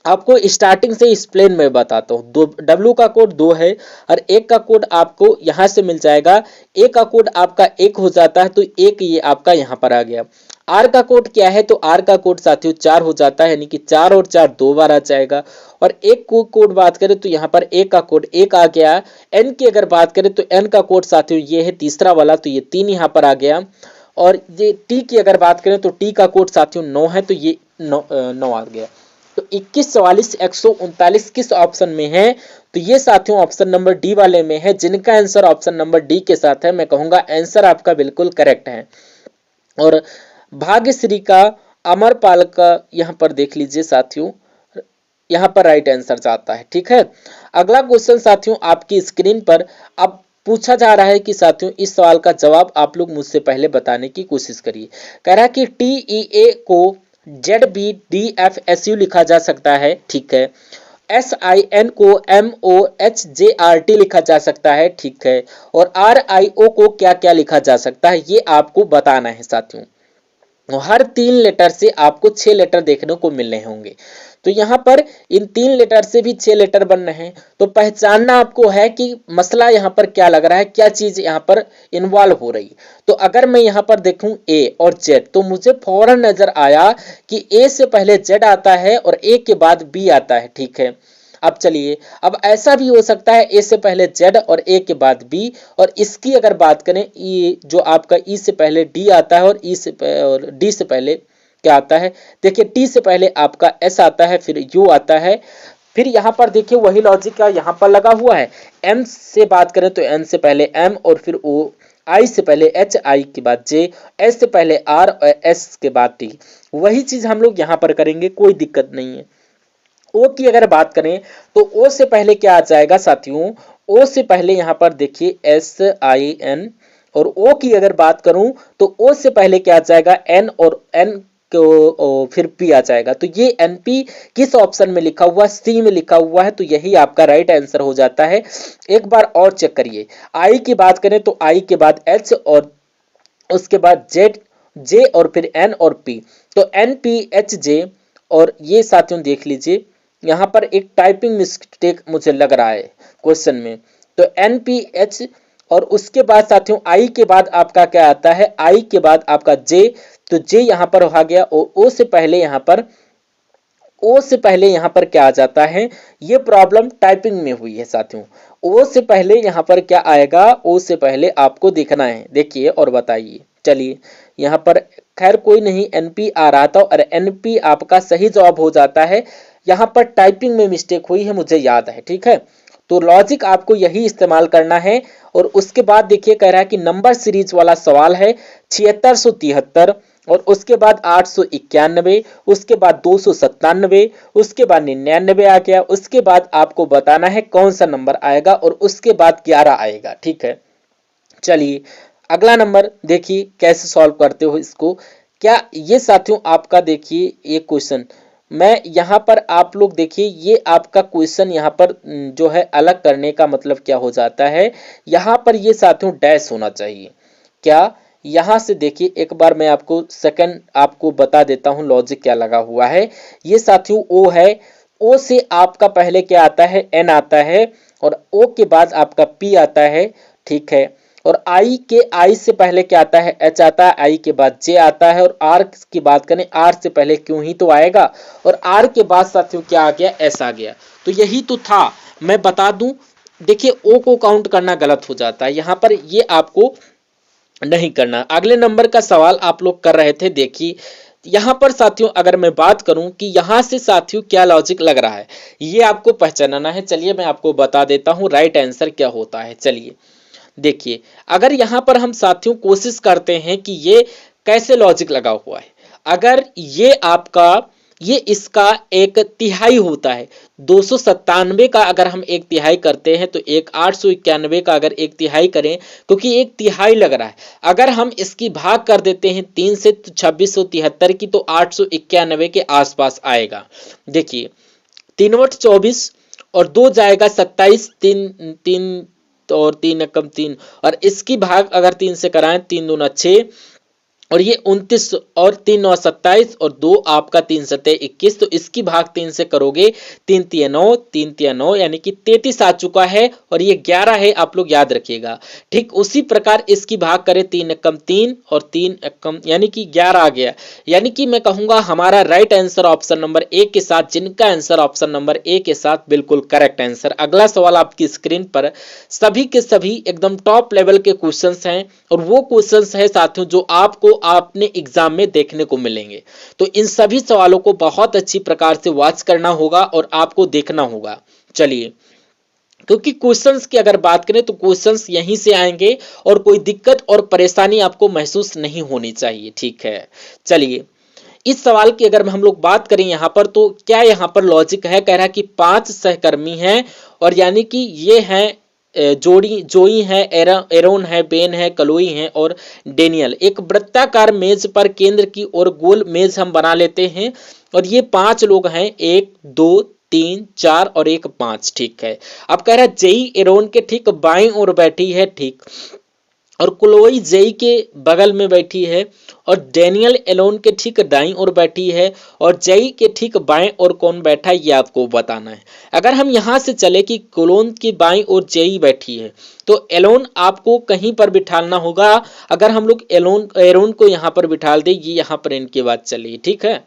आपको स्टार्टिंग से एक्सप्लेन में बताता हूँ। दो डब्लू का कोड 2 है और एक का कोड आपको यहाँ से मिल जाएगा, एक का कोड आपका 1 हो जाता है, तो एक ये आपका यहाँ पर आ गया। आर का कोड क्या है, तो आर का कोड साथियों 4 हो जाता है, यानी कि 4 और 4 2 बार आ जाएगा। और एक को कोड बात करें तो यहाँ पर एक का कोड 1 आ गया। एन की अगर बात करें तो एन का कोड साथियों ये है तीसरा वाला, तो ये 3 यहाँ पर आ गया। और ये टी की अगर बात करें तो टी का कोड साथियों 9 है, तो ये 9 आ गया। तो 21 44 139 किस ऑप्शन में है, तो ये साथियों ऑप्शन नंबर डी वाले में है, जिनका आंसर ऑप्शन नंबर डी के साथ है। मैं कहूंगा आंसर आपका बिल्कुल करेक्ट है। और भाग्यश्री का, अमरपाल का यहाँ पर देख लीजिए साथियों, यहाँ पर राइट आंसर जाता है। ठीक है, अगला क्वेश्चन साथियों आपकी स्क्रीन पर अब पूछा जा रहा है कि साथियों इस सवाल का जवाब आप लोग मुझसे पहले बताने की कोशिश करिए। कह रहा है कि TEA को ZBDFSU लिखा जा सकता है, ठीक है। SIN को MOHJRT लिखा जा सकता है, ठीक है। और RIO को क्या क्या लिखा जा सकता है, ये आपको बताना है साथियों। हर 3 लेटर से आपको 6 लेटर देखने को मिलने होंगे। तो यहाँ पर इन 3 लेटर से भी 6 लेटर बन रहे हैं, तो पहचानना आपको है कि मसला यहाँ पर क्या लग रहा है, क्या चीज यहाँ पर इन्वॉल्व हो रही। तो अगर मैं यहाँ पर देखूं ए और जेड, तो मुझे फौरन नजर आया कि ए से पहले जेड आता है और ए के बाद बी आता है, ठीक है। अब चलिए, अब ऐसा भी हो सकता है ए से पहले जेड और ए के बाद बी, और इसकी अगर बात करें ई, जो आपका ई से पहले डी आता है और ई से और डी से पहले क्या आता है, देखिए टी से पहले आपका एस आता है, फिर यू आता है। फिर यहाँ पर देखिए वही लॉजिक का यहाँ पर लगा हुआ है। एम से बात करें तो एन से पहले एम और फिर ओ, आई से पहले एच, आई के बाद जे, एस से पहले आर और एस के बाद टी। वही चीज हम लोग यहाँ पर करेंगे, कोई दिक्कत नहीं है। ओ की अगर बात करें तो ओ से पहले क्या आ जाएगा साथियों, ओ से पहले यहाँ पर देखिए SIN, और ओ की अगर बात करूं तो ओ से पहले क्या आ जाएगा एन, और एन को फिर पी आ जाएगा। तो ये NP किस ऑप्शन में लिखा हुआ, सी में लिखा हुआ है, तो यही आपका राइट आंसर हो जाता है। एक बार और चेक करिए, आई की बात करें तो आई के बाद एच और उसके बाद जेड, जे और फिर एन और पी, तो NPHJ। और ये साथियों देख लीजिए यहाँ पर एक टाइपिंग मिस्टेक मुझे लग रहा है क्वेश्चन में, तो NPH और उसके बाद साथियों आई के बाद आपका क्या आता है, आई के बाद आपका जे, तो जे यहाँ पर आ गया। और ओ से पहले यहाँ पर, ओ से पहले यहाँ पर क्या आ जाता है, ये प्रॉब्लम टाइपिंग में हुई है साथियों। ओ से पहले यहाँ पर क्या आएगा, ओ से पहले आपको देखना है, देखिए और बताइए। चलिए यहाँ पर खैर कोई नहीं, NP आ रहा था और NP आपका सही जवाब हो जाता है। यहाँ पर टाइपिंग में मिस्टेक हुई है, मुझे याद है, ठीक है। तो लॉजिक आपको यही इस्तेमाल करना है। और उसके बाद देखिए कह रहा है कि नंबर सीरीज वाला सवाल है, 7673, और उसके बाद 891, उसके बाद 297, उसके बाद 99 आ गया। उसके बाद आपको बताना है कौन सा नंबर आएगा और उसके बाद 11 आएगा, ठीक है। चलिए अगला नंबर देखिए कैसे सॉल्व करते हो इसको। क्या ये साथियों आपका देखिए ये क्वेश्चन, मैं यहाँ पर आप लोग देखिए ये आपका क्वेश्चन यहाँ पर जो है अलग करने का मतलब क्या हो जाता है, यहाँ पर ये साथियों डैश होना चाहिए। क्या यहाँ से देखिए एक बार मैं आपको सेकंड आपको बता देता हूँ लॉजिक क्या लगा हुआ है। ये साथियों ओ है, ओ से आपका पहले क्या आता है, एन आता है, और ओ के बाद आपका पी आता है, ठीक है। और आई के आई से पहले क्या आता है, एच आता है, आई के बाद जे आता है, और आर की बात करें आर से पहले क्यों ही तो आएगा, और आर के बाद साथियों क्या आ गया, एस आ गया। तो यही तो था। मैं बता दूं, देखिए ओ को काउंट करना गलत हो जाता है यहां पर, ये आपको नहीं करना। अगले नंबर का सवाल आप लोग कर रहे थे, देखिए यहां पर साथियों अगर मैं बात करूं कि यहां से साथियों क्या लॉजिक लग रहा है, ये आपको पहचानना है। चलिए मैं आपको बता देता हूं राइट आंसर क्या होता है। चलिए देखिए, अगर यहां पर हम साथियों कोशिश करते हैं कि ये कैसे लॉजिक लगा हुआ है, अगर ये आपका ये इसका एक तिहाई होता है, 297 का अगर हम एक तिहाई करते हैं तो एक 891 का अगर एक तिहाई करें, क्योंकि एक तिहाई लग रहा है, अगर हम इसकी भाग कर देते हैं 3 से तो 2673 की, तो 891 के आसपास आएगा। देखिए 3 वट 24 और 2 जाएगा 27, 3 और 3 एकम 3, और इसकी भाग अगर 3 से कराएं, 3 दूना 6 और ये 29 और 3 9 27 और 2 आपका 3 7 21, तो इसकी भाग 3 से करोगे 3 3 9 3 3 9 यानी कि 33 आ चुका है, और ये 11 है, आप लोग याद रखिएगा। ठीक उसी प्रकार इसकी भाग करें 3 एकम 3 और 3 एकम यानी कि 11 आ गया। यानी कि मैं कहूंगा हमारा right answer option number A के साथ, जिनका आंसर ऑप्शन नंबर ए के साथ बिल्कुल करेक्ट आंसर। अगला सवाल आपकी स्क्रीन पर सभी के सभी एकदम टॉप लेवल के क्वेश्चंस हैं, और वो क्वेश्चंस है साथियों जो आपको आपने एग्जाम में देखने को मिलेंगे। तो इन सभी सवालों को बहुत अच्छी प्रकार से वॉच करना होगा और आपको देखना होगा। चलिए, क्योंकि क्वेश्चंस की अगर बात करें तो क्वेश्चंस यहीं से आएंगे और कोई दिक्कत और परेशानी आपको महसूस नहीं होनी चाहिए। ठीक है, चलिए इस सवाल की अगर हम लोग बात करें यहां पर, तो क्या यहां पर लॉजिक है, कह रहा है कि 5 सहकर्मी हैं, और यानी कि ये हैं जोई है, एरोन है, बेन है, कलोई है और डेनियल। एक वृत्ताकार मेज पर केंद्र की ओर गोल मेज हम बना लेते हैं, और ये 5 लोग हैं, 1 2 3 4 और 1 5। ठीक है, अब कह रहा है जेई एरोन के ठीक बाईं ओर बैठी है, ठीक, और क्लोई जेई के बगल में बैठी है, और डेनियल एलोन के ठीक दाईं ओर बैठी है, और जेई के ठीक बाएं ओर कौन बैठा है ये आपको बताना है। अगर हम यहां से चले कि क्लोन की बाईं ओर जेई बैठी है, तो एलोन आपको कहीं पर बिठालना होगा। अगर हम लोग एरोन को यहां पर बिठाल दे, ये यहां पर इनकी बात चली, ठीक है,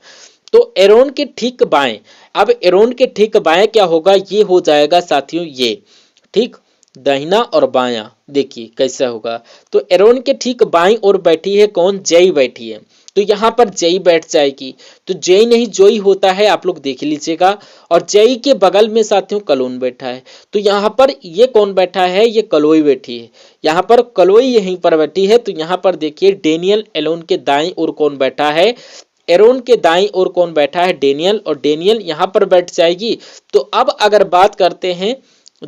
तो एरोन के ठीक बाएं, अब एरोन के ठीक बाएं क्या होगा, ये हो जाएगा साथियों ये, ठीक, दाहिना और बायां। देखिए कैसे होगा, तो एरोन के ठीक बाईं ओर बैठी है कौन, जेई बैठी है, तो यहां पर जेई बैठ जाएगी, तो जेई नहीं जोई होता है, आप लोग देख लीजिएगा। और जेई के बगल में साथियों कलोन बैठा है, तो यहां पर ये कौन बैठा है, ये कलोई बैठी है, यहां पर कलोई यहीं पर बैठी है। तो यहां पर देखिए डेनियल एलोन के दाईं ओर कौन बैठा है, एरोन के दाईं ओर कौन बैठा है, डेनियल, और डेनियल यहां पर बैठ जाएगी। तो अब अगर बात करते हैं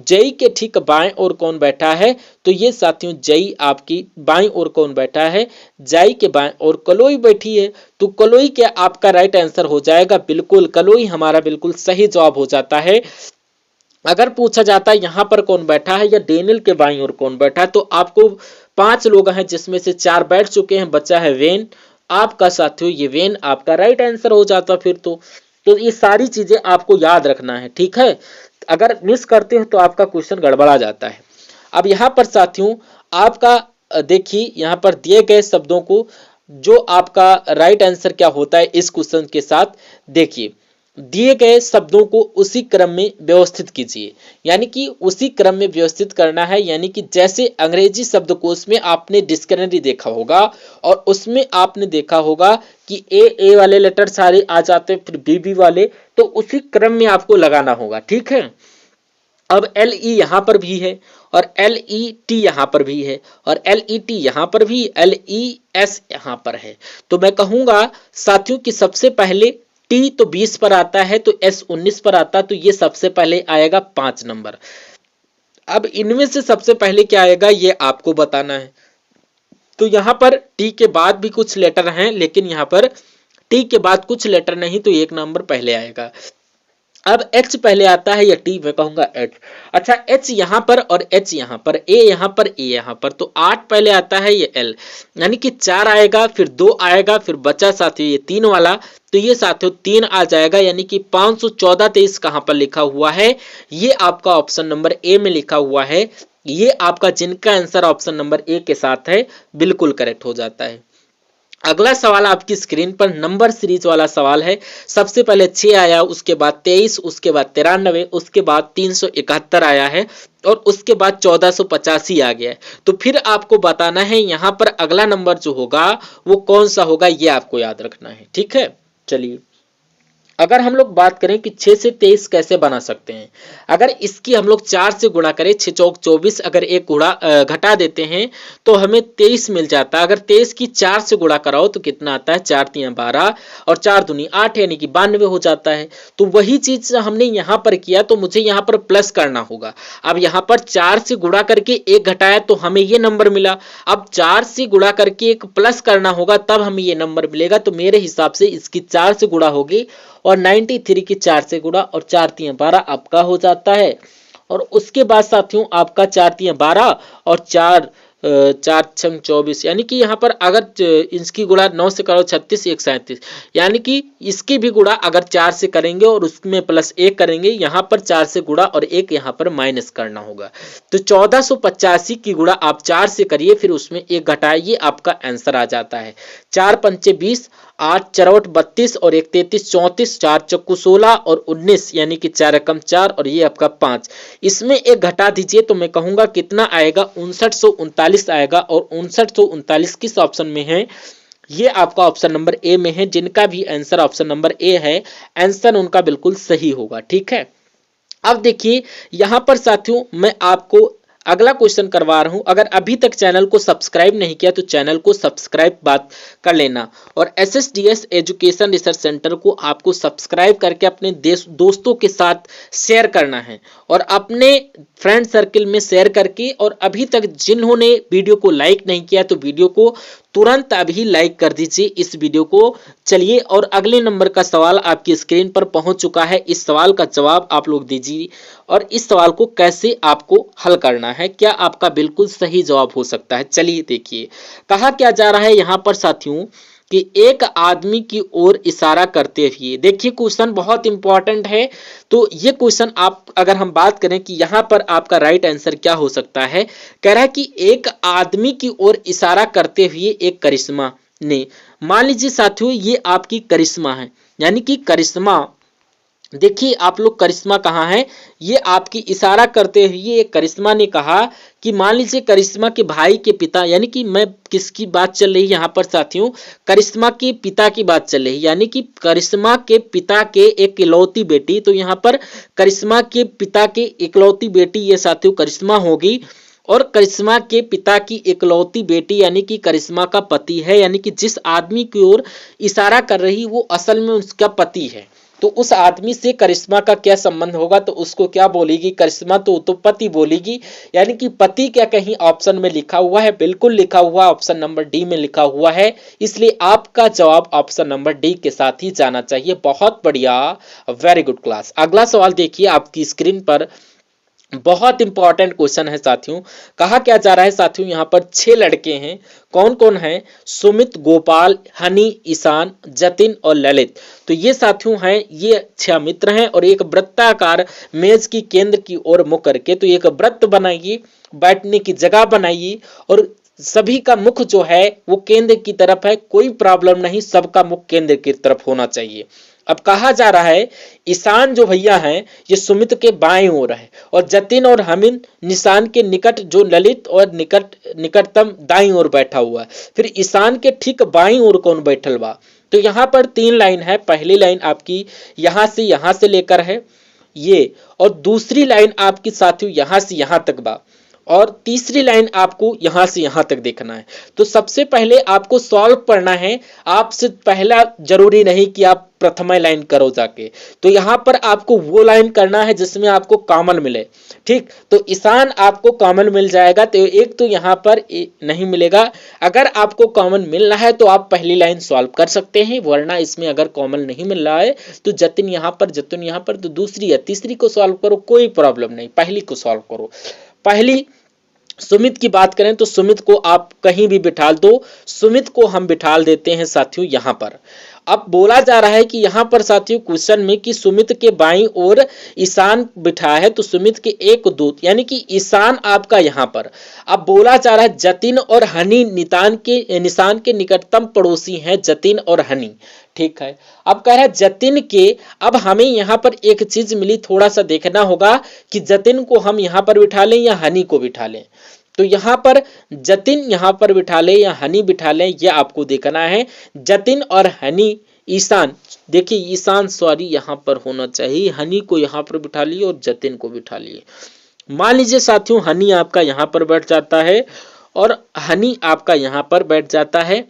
जेई के ठीक बाएं ओर कौन बैठा है, तो ये साथियों जेई आपकी बाएं ओर कौन बैठा है, जेई के बाएं ओर कलोई बैठी है। तो कलोई क्या आपका राइट आंसर हो जाएगा, बिल्कुल कलोई हमारा बिल्कुल सही जवाब हो जाता है। अगर पूछा जाता है यहां पर कौन बैठा है या डेनियल के बाईं ओर कौन बैठा है, तो आपको 5 लोग हैं जिसमें से 4 बैठ चुके हैं, बचा है वेन आपका साथियों, ये वेन आपका राइट आंसर हो जाता फिर तो ये सारी चीजें आपको याद रखना है। ठीक है, अगर मिस करते हो तो आपका क्वेश्चन गड़बड़ा जाता है। अब यहां पर साथियों आपका देखिए यहां पर दिए गए शब्दों को, जो आपका राइट आंसर क्या होता है इस क्वेश्चन के साथ, देखिए दिए गए शब्दों को उसी क्रम में व्यवस्थित कीजिए, यानी कि उसी क्रम में व्यवस्थित करना है। यानी कि जैसे अंग्रेजी शब्दकोश में आपने डिक्शनरी देखा होगा और उसमें आपने देखा होगा कि ए वाले लेटर सारे आ जाते हैं, फिर बी वाले, तो उसी क्रम में आपको लगाना होगा। ठीक है, अब एल ई यहां पर भी है, और एल ई टी यहां पर भी है, और एल ई टी यहां पर भी, एल ई एस यहां पर है। तो मैं कहूंगा साथियों कि सबसे पहले टी तो 20 पर आता है, तो एस 19 पर आता है, तो ये सबसे पहले आएगा 5 नंबर। अब इनमें से सबसे पहले क्या आएगा ये आपको बताना है। तो यहां पर टी के बाद भी कुछ लेटर हैं, लेकिन यहां पर टी के बाद कुछ लेटर नहीं, तो 1 नंबर पहले आएगा। अब एच पहले आता है या टी, मैं कहूंगा एच। अच्छा, एच यहां पर और एच यहां पर, ए यहां पर, ए यहां पर, तो 8 पहले आता है ये एल, यानी कि 4 आएगा, फिर 2 आएगा, फिर बचा साथियों ये 3 वाला, तो ये साथियों 3 आ जाएगा, यानी कि 514 23 कहां पर लिखा हुआ है, ये आपका ऑप्शन नंबर ए में लिखा हुआ है ये आपका जिनका आंसर ऑप्शन नंबर ए के साथ है बिल्कुल करेक्ट हो जाता है। अगला सवाल आपकी स्क्रीन पर नंबर सीरीज वाला सवाल है। सबसे पहले 6 आया, उसके बाद 23, उसके बाद 93, उसके बाद 371 आया है और उसके बाद 1485 आ गया है। तो फिर आपको बताना है यहाँ पर अगला नंबर जो होगा वो कौन सा होगा, ये आपको याद रखना है। ठीक है, चलिए अगर हम लोग बात करें कि 6 से 23 कैसे बना सकते हैं, अगर इसकी हम लोग 4 से गुणा करें, 6 चौक 24, अगर एक गुणा घटा देते हैं तो हमें 23 मिल जाता है। अगर 23 की 4 से गुणा कराओ तो कितना आता है, 4 3 12 और 4 दूनी 8 यानी कि 92 हो जाता है। तो वही चीज हमने यहाँ पर किया, तो मुझे यहाँ पर प्लस करना होगा। अब यहाँ पर 4 से गुणा करके एक घटाया तो हमें ये नंबर मिला। अब 4 से गुणा करके एक प्लस करना होगा तब हमें ये नंबर मिलेगा। तो मेरे हिसाब से इसकी 4 से गुणा होगी और 93 की 4 से गुणा और 4 3 12 आपका हो जाता है। और उसके बाद साथियों आपका 4 3 12 और 4 4 6 24 यानी कि यहाँ पर अगर इसकी गुणा 9 से करो 36 1 37 यानी कि इसकी भी गुणा अगर 4 से करेंगे और उसमें प्लस 1 करेंगे, यहाँ पर 4 से गुणा और 1 यहाँ पर माइनस करना होगा। तो 1485 की गुणा आप 4 से करिए, फिर उसमें 1 घटाइए, आपका आंसर आ जाता है। 4 पंचे 20, 8 चरवट 32 और 1 33 34, 4 चक्कू 16 और 19 यानी कि 4 एकम 4 और ये आपका 5। इसमें 1 घटा दीजिए तो मैं कहूंगा कितना आएगा, 5939 आएगा। और 5939 किस ऑप्शन में है, ये आपका ऑप्शन नंबर ए में है। जिनका भी आंसर ऑप्शन नंबर ए है, आंसर उनका बिल्कुल सही होगा। ठीक है, अब देखिए यहां पर साथियों मैं आपको अगला क्वेश्चन करवा रहा हूं। अगर अभी तक चैनल को सब्सक्राइब नहीं किया तो चैनल को सब्सक्राइब बात कर लेना और एसएसडीएस एजुकेशन रिसर्च सेंटर को आपको सब्सक्राइब करके अपने दोस्तों के साथ शेयर करना है और अपने फ्रेंड सर्किल में शेयर करके, और अभी तक जिन्होंने वीडियो को लाइक नहीं किया तो वीडियो को तुरंत अभी लाइक कर दीजिए इस वीडियो को। चलिए और अगले नंबर का सवाल आपकी स्क्रीन पर पहुंच चुका है। इस सवाल का जवाब आप लोग दीजिए और इस सवाल को कैसे आपको हल करना है, क्या आपका बिल्कुल सही जवाब हो सकता है। चलिए देखिए कहा क्या जा रहा है यहाँ पर साथियों कि एक आदमी की ओर इशारा करते हुए, देखिए क्वेश्चन बहुत इंपॉर्टेंट है। तो ये क्वेश्चन आप अगर हम बात करें कि यहाँ पर आपका राइट आंसर क्या हो सकता है, कह रहा है कि एक आदमी की ओर इशारा करते हुए एक करिश्मा ने, मान लीजिए साथियों ये आपकी करिश्मा है, यानी कि करिश्मा, देखिए आप लोग करिश्मा कहाँ है, ये आपकी इशारा करते हुए एक करिश्मा ने कहा कि मान लीजिए करिश्मा के भाई के पिता, यानी कि मैं किसकी बात चल रही है यहाँ पर साथियों, करिश्मा के पिता की बात चल रही है, यानी कि करिश्मा के पिता के एक इकलौती बेटी। तो यहाँ पर करिश्मा के पिता के इकलौती बेटी ये साथियों करिश्मा होगी और करिश्मा के पिता की इकलौती बेटी यानी कि करिश्मा का पति है, यानी कि जिस आदमी की ओर इशारा कर रही वो असल में उसका पति है। तो उस आदमी से करिश्मा का क्या संबंध होगा, तो उसको क्या बोलेगी करिश्मा, तो पति बोलेगी, यानी कि पति क्या कहीं ऑप्शन में लिखा हुआ है, बिल्कुल लिखा हुआ ऑप्शन नंबर डी में लिखा हुआ है। इसलिए आपका जवाब ऑप्शन नंबर डी के साथ ही जाना चाहिए। बहुत बढ़िया, वेरी गुड क्लास। अगला सवाल देखिए आपकी स्क्रीन पर, बहुत इंपॉर्टेंट क्वेश्चन है साथियों। कहा क्या जा रहा है साथियों, यहाँ पर 6 लड़के हैं। कौन कौन है, सुमित, गोपाल, हनी, ईशान, जतिन और ललित। तो ये साथियों हैं, ये 6 मित्र हैं और एक वृत्ताकार मेज की केंद्र की ओर मुख करके, तो एक वृत्त बनाइए, बैठने की जगह बनाइए और सभी का मुख जो है वो केंद्र की तरफ है, कोई प्रॉब्लम नहीं, सबका मुख केंद्र की तरफ होना चाहिए। अब कहा जा रहा है ईशान जो भैया हैं ये सुमित के बाएं ओर है और जतिन और हमिन निशान के निकट, जो ललित और निकटतम दाईं ओर बैठा हुआ है। फिर ईशान के ठीक बाईं ओर कौन बैठल बा, तो यहाँ पर 3 लाइन है। पहली लाइन आपकी यहाँ से लेकर है ये, और दूसरी लाइन आपकी साथियों यहाँ से यहाँ तक बा, और तीसरी लाइन आपको यहां से यहां तक देखना है। तो सबसे पहले आपको सॉल्व करना है। आपसे पहला जरूरी नहीं कि आप प्रथम लाइन करो जाके, तो यहां पर आपको वो लाइन करना है जिसमें आपको कॉमन मिले। ठीक, तो ईशान आपको कॉमन मिल जाएगा, तो एक तो यहां पर नहीं मिलेगा। अगर आपको कॉमन मिल रहा है तो आप पहली लाइन सॉल्व कर सकते हैं, वरना इसमें अगर कॉमन नहीं मिल रहा है तो जतिन यहां पर, तो दूसरी या तीसरी को सॉल्व करो, कोई प्रॉब्लम नहीं, पहली को सॉल्व करो। पहली सुमित की बात करें तो सुमित को आप कहीं भी बिठा दो, सुमित को हम बिठा देते हैं साथियों यहां पर, अब बोला जा रहा है कि यहाँ पर साथियों क्वेश्चन में कि सुमित के बाईं ओर ईशान बिठा है, तो सुमित के एक दूत यानी कि ईशान आपका यहाँ पर। अब बोला जा रहा है जतिन और हनी निशान के निकटतम पड़ोसी हैं, जतिन और हनी। ठीक है, अब कह रहा है जतिन के, अब हमें यहाँ पर एक चीज मिली, थोड़ा सा देखना होगा कि जतिन को हम यहाँ पर बिठा लें या हनी को बिठा लें। तो यहाँ पर जतिन यहाँ पर बिठा ले या हनी बिठा ले, ये आपको देखना है। जतिन और हनी, ईशान, देखिए ईशान सॉरी यहाँ पर होना चाहिए, हनी को यहाँ पर बिठा लिए और जतिन को बिठा लिए। मान लीजिए साथियों हनी आपका यहाँ पर बैठ जाता है और हनी आपका यहाँ पर बैठ जाता है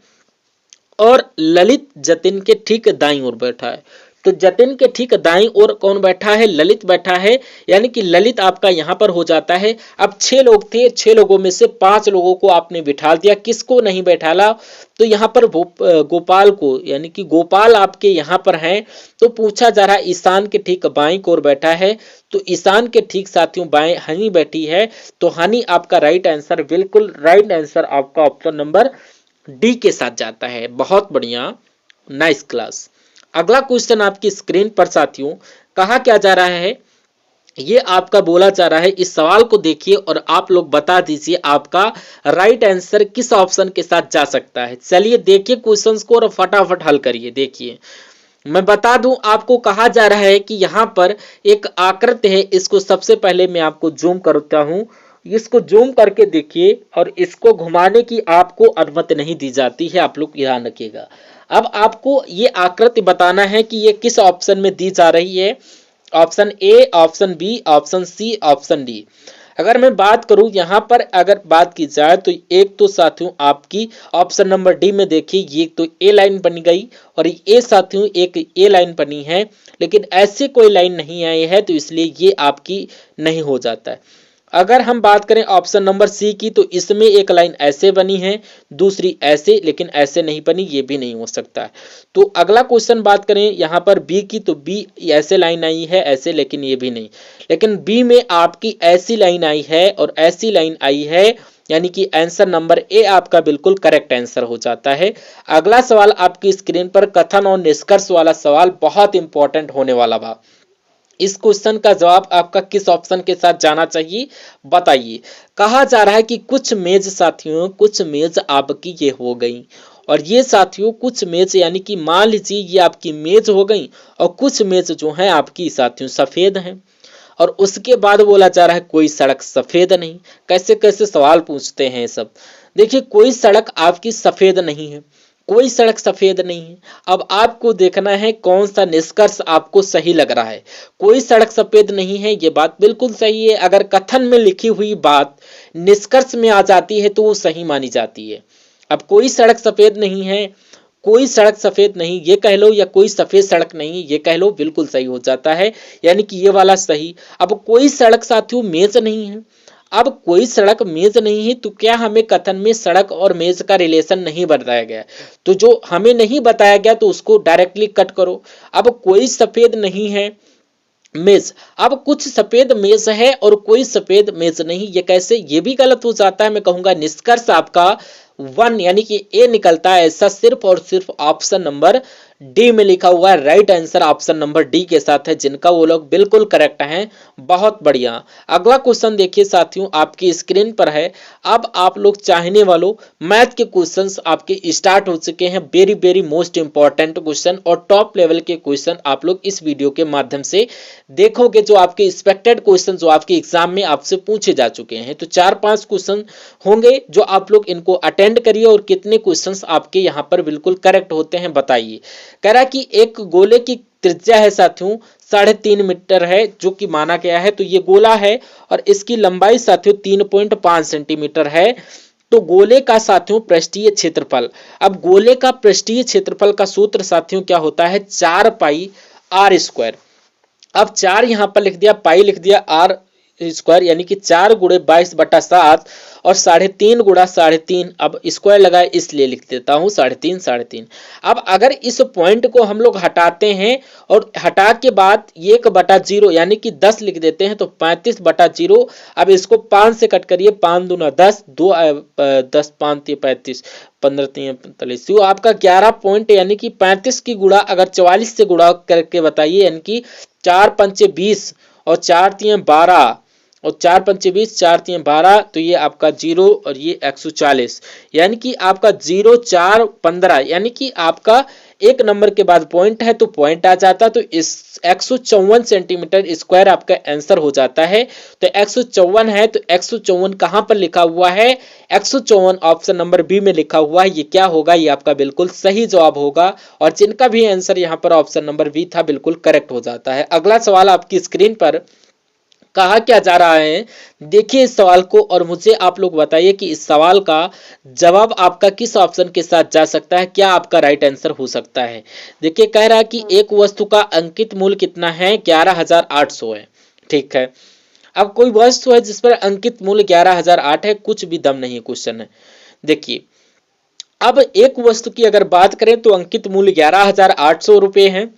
और ललित जतिन के ठीक दाईं ओर बैठा है। तो जतिन के ठीक दाईं ओर कौन बैठा है? ललित बैठा है, यानी कि ललित आपका यहाँ पर हो जाता है। अब 6 लोग थे, 6 लोगों में से 5 लोगों को आपने बिठा दिया, किसको नहीं बैठाला? तो यहाँ पर गोपाल को, यानी कि गोपाल आपके यहाँ पर हैं। तो पूछा जा रहा है ईशान के ठीक बाईं ओर बैठा है, तो ईशान के ठीक साथियों बाएं हनी बैठी है, तो हनी आपका राइट आंसर, बिल्कुल राइट आंसर आपका ऑप्शन नंबर डी के साथ जाता है। बहुत बढ़िया, नाइस क्लास। अगला क्वेश्चन आपकी स्क्रीन पर साथियों कहा क्या जा रहा है, ये आपका बोला जा रहा है, इस सवाल को देखिए और आप लोग बता दीजिए आपका राइट आंसर किस ऑप्शन के साथ जा सकता है। चलिए देखिए क्वेश्चंस को और फटाफट हल करिए। देखिए मैं बता दूं आपको, कहा जा रहा है कि यहाँ पर एक आकृति है, इसको सबसे पहले मैं आपको जूम करता हूं, इसको जूम करके देखिए और इसको घुमाने की आपको अनुमति नहीं दी जाती है, आप लोग ध्यान रखिएगा। अब आपको ये आकृति बताना है कि ये किस ऑप्शन में दी जा रही है, option A, option B, option C, option D. अगर मैं बात करूं यहाँ पर, अगर बात की जाए तो एक तो साथियों आपकी ऑप्शन नंबर डी में देखिए, ये तो ए लाइन बन गई और ये साथियों एक ए लाइन बनी है, लेकिन ऐसे कोई लाइन नहीं आई है, तो इसलिए ये आपकी नहीं हो जाता है। अगर हम बात करें ऑप्शन नंबर सी की, तो इसमें एक लाइन ऐसे बनी है, दूसरी ऐसे, लेकिन ऐसे नहीं बनी, ये भी नहीं हो सकता है। तो अगला क्वेश्चन बात करें यहाँ पर बी की, तो बी ऐसे लाइन आई है ऐसे, लेकिन ये भी नहीं। लेकिन बी में आपकी ऐसी लाइन आई है और ऐसी लाइन आई है, यानी कि आंसर नंबर ए आपका बिल्कुल करेक्ट आंसर हो जाता है। अगला सवाल आपकी स्क्रीन पर कथन और निष्कर्ष वाला सवाल बहुत इंपॉर्टेंट होने वाला बा। इस क्वेश्चन का जवाब आपका किस ऑप्शन के साथ जाना चाहिए बताइए। कहा जा रहा है कि कुछ मेज साथियों, कुछ मेज आपकी ये हो गई, और ये साथियों कुछ मेज यानी कि मान लीजिए ये आपकी मेज हो गई और कुछ मेज जो है आपकी साथियों सफेद हैं। और उसके बाद बोला जा रहा है कोई सड़क सफेद नहीं। कैसे कैसे सवाल पूछते हैं सब। देखिए कोई सड़क आपकी सफेद नहीं है, कोई सड़क सफेद नहीं है। अब आपको देखना है कौन सा निष्कर्ष आपको सही लग रहा है। कोई सड़क सफेद नहीं है, ये बात बिल्कुल सही है। अगर कथन में लिखी हुई बात निष्कर्ष में आ जाती है तो वो सही मानी जाती है। अब कोई सड़क सफेद नहीं है, कोई सड़क सफेद नहीं ये कह लो, या कोई सफेद सड़क नहीं ये कह लो, बिल्कुल सही हो जाता है, यानी कि ये वाला सही। अब कोई सड़क साथियों मेज नहीं है, अब कोई सड़क मेज नहीं है, तो क्या हमें कथन में सड़क और मेज का रिलेशन नहीं बताया गया? तो जो हमें नहीं बताया गया तो उसको डायरेक्टली कट करो। अब कोई सफेद नहीं है मेज, अब कुछ सफेद मेज है और कोई सफेद मेज नहीं, ये कैसे? ये भी गलत हो जाता है। मैं कहूंगा निष्कर्ष आपका 1 यानी कि ए निकलता है। ऐसा सिर्फ और सिर्फ ऑप्शन नंबर डी में लिखा हुआ है। Right answer option number D के साथ है, जिनका वो लोग बिल्कुल करेक्ट हैं। बहुत बढ़िया। अगला क्वेश्चन देखिए साथियों आपकी स्क्रीन पर है। अब आप लोग चाहने वालों मैथ के क्वेश्चंस आपके स्टार्ट हो चुके हैं। Very very most important question और टॉप लेवल के क्वेश्चन आप लोग इस वीडियो के माध्यम से देखोगे, जो आपके एक्सपेक्टेड क्वेश्चन जो आपके एग्जाम में आपसे पूछे जा चुके हैं। तो 4-5 क्वेश्चन होंगे जो आप लोग इनको अटेंड करिए और कितने क्वेश्चंस आपके यहाँ पर बिल्कुल करेक्ट होते हैं बताइए। कह रहा कि एक गोले की त्रिज्या है साथियों 3.5 मीटर है, जो कि माना गया है। तो ये गोला है और इसकी लंबाई साथियों 3.5 सेंटीमीटर है। तो गोले का साथियों पृष्ठीय क्षेत्रफल, अब गोले का पृष्ठीय क्षेत्रफल का सूत्र साथियों क्या होता है? 4 पाई r स्क्वायर। अब 4 यहां पर लिख दिया, पाई लिख दिया, r स्क्वायर यानी कि 4 गुणे 22/7 और 3.5 गुणा 3.5, अब स्क्वायर लगाए इसलिए लिख देता हूं 3.5 3.5। अब अगर इस पॉइंट को हम लोग हटाते हैं और हटा के बाद 1/0 यानी कि 10 लिख देते हैं तो 35/0। अब इसको 5 से कट करिए, 5 दूना 10, 10 5 35, 15 3 45, तो आपका 11 पॉइंट यानी कि 35 की गुणा अगर 44 से गुणा करके बताइए, यानी कि 4 पंचे 20 और 4 3 12 और 4 पंचे 20 4 3 12, तो ये आपका 0 और ये 140 यानी कि आपका 0 4 15 यानी कि आपका एक नंबर के बाद पॉइंट है तो पॉइंट आ जाता, तो इस 154 सेंटीमीटर स्क्वायर आपका आंसर हो जाता है। तो 154 है तो 154 कहां पर लिखा हुआ है? 154 ऑप्शन नंबर बी में लिखा हुआ है। ये क्या होगा? ये आपका बिल्कुल सही जवाब होगा और जिनका भी आंसर यहां पर ऑप्शन नंबर बी था बिल्कुल करेक्ट हो जाता है। अगला सवाल आपकी स्क्रीन पर कहा क्या जा रहा है, देखिए इस सवाल को और मुझे आप लोग बताइए कि इस सवाल का जवाब आपका किस ऑप्शन के साथ जा सकता है, क्या आपका राइट आंसर हो सकता है। देखिए कह रहा है कि एक वस्तु का अंकित मूल्य कितना है? 11,800 है। ठीक है, अब कोई वस्तु है जिस पर अंकित मूल्य 11,008 है, कुछ भी दम नहीं क्वेश्चन है। देखिए अब एक वस्तु की अगर बात करें तो अंकित मूल्य 11,800 रुपये है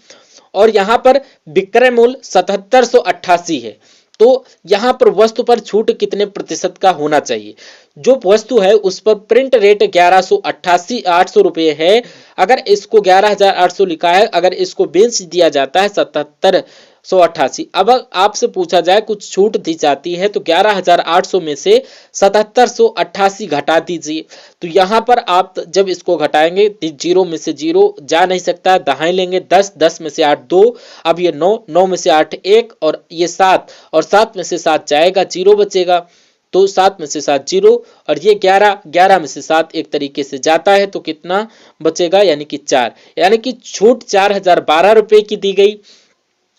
और यहां पर विक्रय मूल्य 7788 है। तो यहां पर वस्तु पर छूट कितने प्रतिशत का होना चाहिए? जो वस्तु है उस पर प्रिंट रेट 800 रुपये है। अगर इसको 11,800 लिखा है, अगर इसको बेच दिया जाता है 7788, अब आपसे पूछा जाए कुछ छूट दी जाती है तो 11,800 में से 7788 घटा दीजिए। तो यहां पर आप जब इसको घटाएंगे 0 में से 0 जा नहीं सकता, दहाई लेंगे 10, 10 में से 8 2, अब ये 9, 9 में से 8 1 और ये 7 और 7 में से 7 जाएगा, 0 बचेगा, तो 7 में से 7 0 और ये 11, 11 में से 7 एक तरीके से जाता है तो कितना बचेगा? यानी कि 4, यानी कि छूट 4,012 रुपए की दी गई,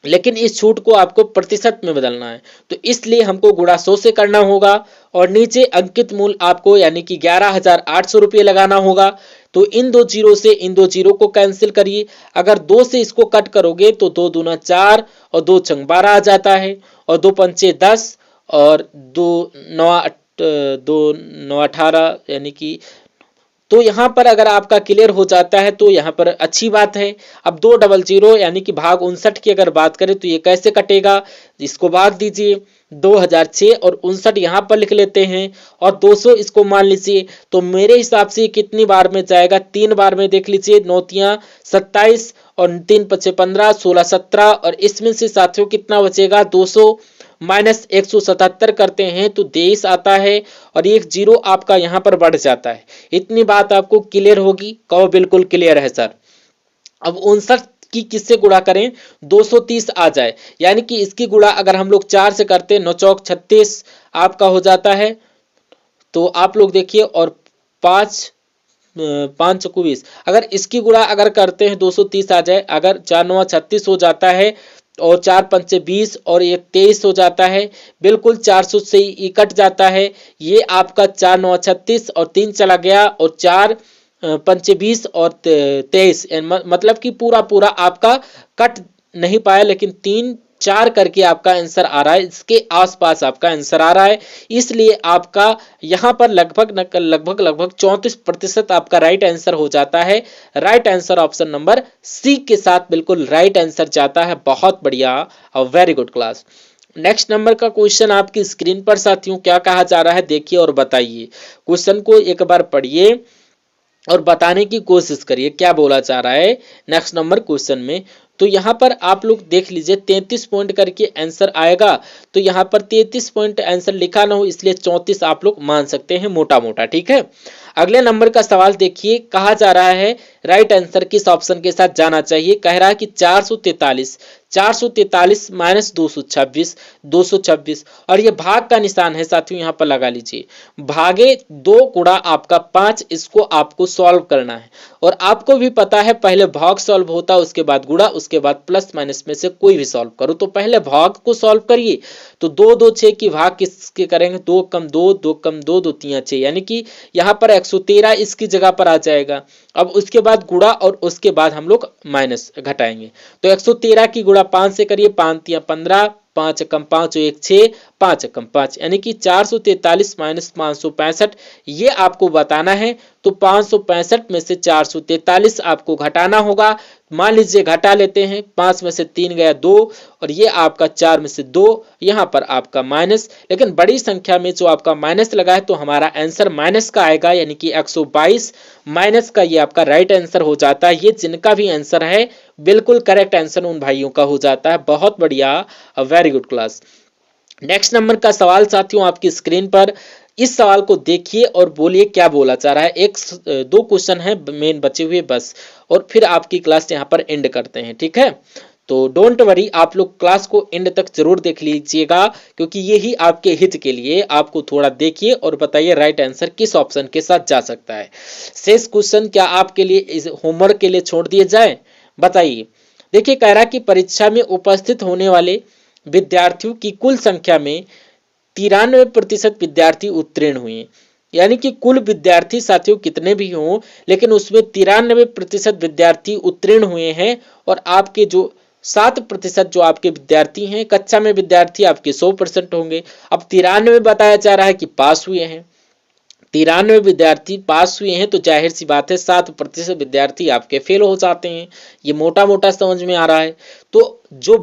लेकिन इस छूट को आपको प्रतिशत में बदलना है तो इसलिए हमको गुणा 100 से करना होगा और नीचे अंकित मूल्य आपको यानी कि 11,800 रुपये लगाना होगा। तो इन दो जीरो से इन दो जीरो को कैंसिल करिए, अगर 2 से इसको कट करोगे तो 2 दूना 4 और 2 छंग 12 आ जाता है और 2 पंचे 10 और 2 9 18 यानी कि, तो यहां पर अगर आपका क्लियर हो जाता है तो यहां पर अच्छी बात है। अब 200 यानी कि भाग 59 की अगर बात करें तो ये कैसे कटेगा? इसको भाग दीजिए 2006 और 59 यहां पर लिख लेते हैं और 200 इसको मान लीजिए, तो मेरे हिसाब से कितनी बार में जाएगा? 3 बार में। देख लीजिए 9 तियां 27 और 3 पचे 15, 16 17 और इसमें से साथियों कितना बचेगा? 200 माइनस 177 करते हैं तो 23 आता है और एक जीरो आपका यहां पर बढ़ जाता है। इतनी बात आपको क्लियर होगी? कहो बिल्कुल क्लियर है सर। अब 59 की किससे गुणा करें? 230 आ जाए, यानी कि इसकी गुणा अगर हम लोग 4 से करते हैं 9 चौक 36 आपका हो जाता है। तो आप लोग देखिए और 5 चौको 20, अगर इसकी गुणा अगर करते हैं 230 आ जाए, अगर 4 9 36 हो जाता है और 4 पंचे 20 और 1 23 हो जाता है, बिल्कुल 400 से ही कट जाता है। ये आपका 4 9 36 और 3 चला गया और 4 पंचे 20 और 23, मतलब कि पूरा पूरा आपका कट नहीं पाया, लेकिन 3 4 करके आपका आंसर आ रहा है, इसके आसपास आपका आंसर आ रहा है। इसलिए आपका यहां पर लगभग 34% आपका राइट आंसर हो जाता है। Right answer option number C के साथ बिल्कुल राइट आंसर जाता है। बहुत बढ़िया और very good class. Next number का क्वेश्चन आपकी स्क्रीन पर साथियों क्या कहा जा रहा है, देखिए और बताइए। क्वेश्चन को एक बार पढ़िए और बताने की कोशिश करिए क्या बोला जा रहा है नेक्स्ट नंबर क्वेश्चन में। तो यहां पर आप लोग देख लीजिए 33 पॉइंट करके आंसर आएगा, तो यहां पर 33 पॉइंट आंसर लिखा ना हो इसलिए 34 आप लोग मान सकते हैं मोटा मोटा। ठीक है, अगले नंबर का सवाल देखिए, कहा जा रहा है राइट आंसर किस ऑप्शन के साथ जाना चाहिए। कह रहा है कि 443 माइनस 226 और ये भाग का निशान है साथियों, यहां पर लगा लीजिए। भागे 2 गुणा आपका 5, इसको आपको सॉल्व करना है और आपको भी पता है पहले भाग सॉल्व होता है उसके बाद गुणा, उसके बाद प्लस माइनस में से कोई भी सॉल्व करो। तो पहले भाग को सॉल्व करिए, तो 2 2 6 की भाग किसके करेंगे? 2 कम 2 2 कम 2 2 3 6, यानी कि यहाँ पर 113 इसकी जगह पर आ जाएगा। अब उसके बाद गुणा और उसके बाद हम लोग माइनस घटाएंगे, तो 113 की गुणा 5 से करिए, 5 3 15 5 एकम 5 1 6, 5 एकम 5 यानी कि 443 माइनस 565 ये आपको बताना है। तो 565 में से 443 आपको घटाना होगा। मान लीजिए घटा लेते हैं, 5 में से 3 गया 2 और ये आपका 4 में से 2, यहाँ पर आपका माइनस। लेकिन बड़ी संख्या में जो आपका माइनस लगा है तो हमारा आंसर माइनस का आएगा, यानी कि 122 माइनस का ये आपका राइट आंसर हो जाता है। ये जिनका भी आंसर है बिल्कुल करेक्ट आंसर उन भाइयों का हो जाता है। बहुत बढ़िया, very good class. Next number का सवाल साथियों आपकी स्क्रीन पर, इस सवाल को देखिए और बोलिए क्या बोला जा रहा है। एक दो क्वेश्चन है मेन बचे हुए बस, और फिर आपकी क्लास यहाँ पर एंड करते हैं, ठीक है। तो डोंट वरी, आप लोग क्लास को एंड तक जरूर देख लीजिएगा, क्योंकि यही आपके हित के लिए। आपको थोड़ा देखिए और बताइए राइट आंसर किस ऑप्शन के साथ जा सकता है। शेष क्वेश्चन क्या आपके लिए इस होमवर्क के लिए छोड़ दिए जाए, बताइए। देखिए, कह रहा कि परीक्षा में उपस्थित होने वाले विद्यार्थियों की कुल संख्या में 93% विद्यार्थी उत्तीर्ण हुए। यानी कि कुल विद्यार्थी साथियों कितने भी हों, लेकिन उसमें 93% विद्यार्थी उत्तीर्ण हुए हैं। और आपके जो 7% जो आपके विद्यार्थी हैं, कक्षा में विद्यार्थी आपके 100% होंगे। अब 93 बताया जा रहा है कि पास हुए हैं, 93 विद्यार्थी पास हुए हैं, तो जाहिर सी बात है 7% विद्यार्थी आपके फेल हो जाते हैं। ये मोटा मोटा समझ में आ रहा है। तो जो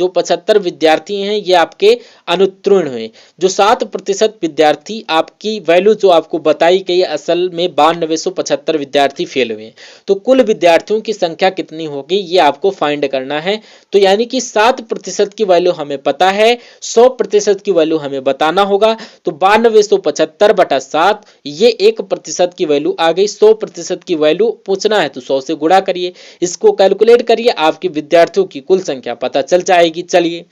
75 विद्यार्थी हैं ये आपके अनुत्तीर्ण हुए। जो 7% विद्यार्थी आपकी वैल्यू जो आपको बताई गई, असल में 9275 विद्यार्थी फेल हुए। तो कुल विद्यार्थियों की संख्या कितनी होगी ये आपको फाइंड करना है। तो यानी कि 7% की वैल्यू हमें पता है, 100% की वैल्यू हमें बताना होगा। तो 9275 बटा 7, ये 1% की वैल्यू आ गई। 100% की वैल्यू पूछना है तो 100 से गुणा करिए, इसको कैलकुलेट करिए, आपके विद्यार्थियों की कुल संख्या पता चल जाएगी। चलिए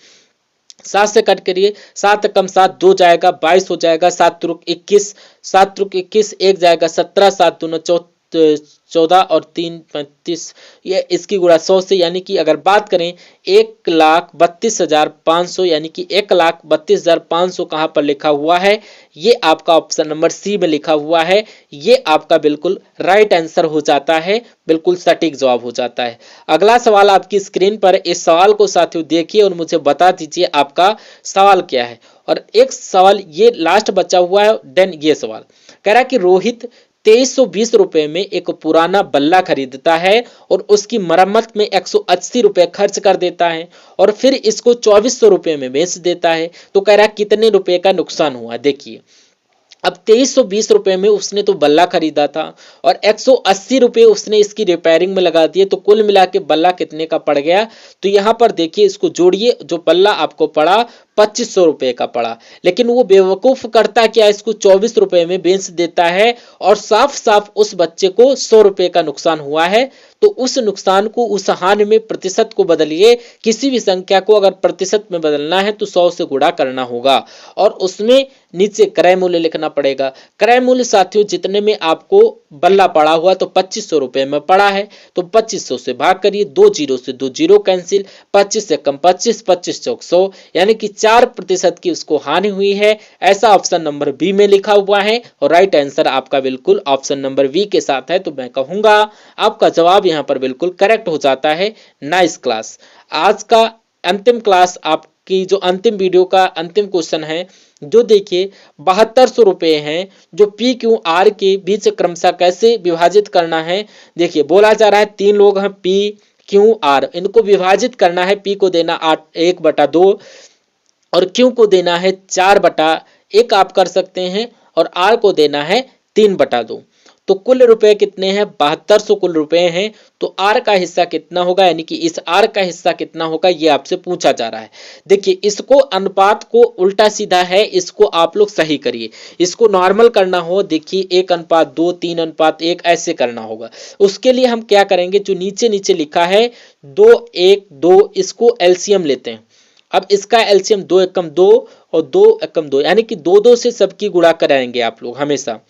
7 से कट करिए, 7 कम 7 2 जाएगा, 22 हो जाएगा। 7 त्रुक 21, 7 त्रुक 21 1 जाएगा, 17, 7 दूना 14 और 3 35, ये इसकी गुणा 100 से। यानी कि अगर बात करें 1,32,500, यानी कि 1,32,500 कहाँ पर लिखा हुआ है, ये आपका ऑप्शन नंबर सी में लिखा हुआ है। ये आपका बिल्कुल राइट आंसर हो जाता है, बिल्कुल सटीक जवाब हो जाता है। अगला सवाल आपकी स्क्रीन पर, इस सवाल को साथियों देखिए और मुझे बता दीजिए आपका सवाल क्या है। और एक सवाल ये लास्ट बचा हुआ है, देन ये सवाल कह रहा है कि रोहित 2320 रुपए में एक पुराना बल्ला खरीदता है और उसकी मरम्मत में 180 रुपए खर्च कर देता है और फिर इसको 2400 रुपए में बेच देता है। तो कह रहा है कितने रुपए का नुकसान हुआ। देखिए, अब 2320 रुपए में उसने तो बल्ला खरीदा था और 180 रुपए उसने इसकी रिपेयरिंग में लगा दिए, तो कुल मिला के बल्ला कितने का पड़ गया। तो यहाँ पर देखिए, इसको जोड़िए, जो बल्ला आपको पड़ा 2500 रुपए का पड़ा। लेकिन वो बेवकूफ करता क्या, इसको 24 रुपए में बेच देता है और साफ साफ उस बच्चे को 100 रुपए का नुकसान हुआ है। तो उस नुकसान को, उस हानि में प्रतिशत को बदलिए। किसी भी संख्या को अगर प्रतिशत में बदलना है तो 100 से गुणा करना होगा और उसमें नीचे क्रय मूल्य लिखना पड़ेगा। क्रय मूल्य साथियों जितने में आपको बल्ला पड़ा हुआ तो 2500 रुपए में पड़ा है, तो 2500 से भाग करिए, 2 जीरो से 2 जीरो कैंसिल, 25 से कम 25, 25 चौक 100, यानी कि 4% की उसको हानि हुई है। ऐसा ऑप्शन नंबर बी में लिखा हुआ है और राइट आंसर आपका बिल्कुल ऑप्शन नंबर बी के साथ है। तो मैं कहूंगा आपका जवाब यहाँ पर बिल्कुल करेक्ट हो जाता है। Nice class. आज का अंतिम क्लास, आपकी जो अंतिम वीडियो का अंतिम क्वेश्चन है, जो देखिए 7200 रुपए हैं, जो पी क्यू आर के बीच क्रमशः कैसे विभाजित करना है। देखिए, बोला जा रहा है 3 लोग हैं पी क्यू आर, इनको विभाजित करना है। पी को देना 1/2 और क्यू को देना है 4/1 आप कर सकते हैं, और आर को देना है 3/2। तो कुल रुपए कितने हैं, 7200 कुल रुपए हैं। तो आर का हिस्सा कितना होगा, यानी कि इस आर का हिस्सा कितना होगा, ये आपसे पूछा जा रहा है। देखिए, इसको अनुपात को उल्टा सीधा है, इसको आप लोग सही करिए। इसको नॉर्मल करना हो, देखिए 1:2, 3:1 ऐसे करना होगा। उसके लिए हम क्या करेंगे, जो नीचे नीचे लिखा है 2 1 2, इसको एलसीएम लेते हैं। अब इसका एलसीएम 2 एकम 2 और 2 एकम 2, यानी कि 2 से सबकी गुणा कराएंगे आप लोग। हमेशा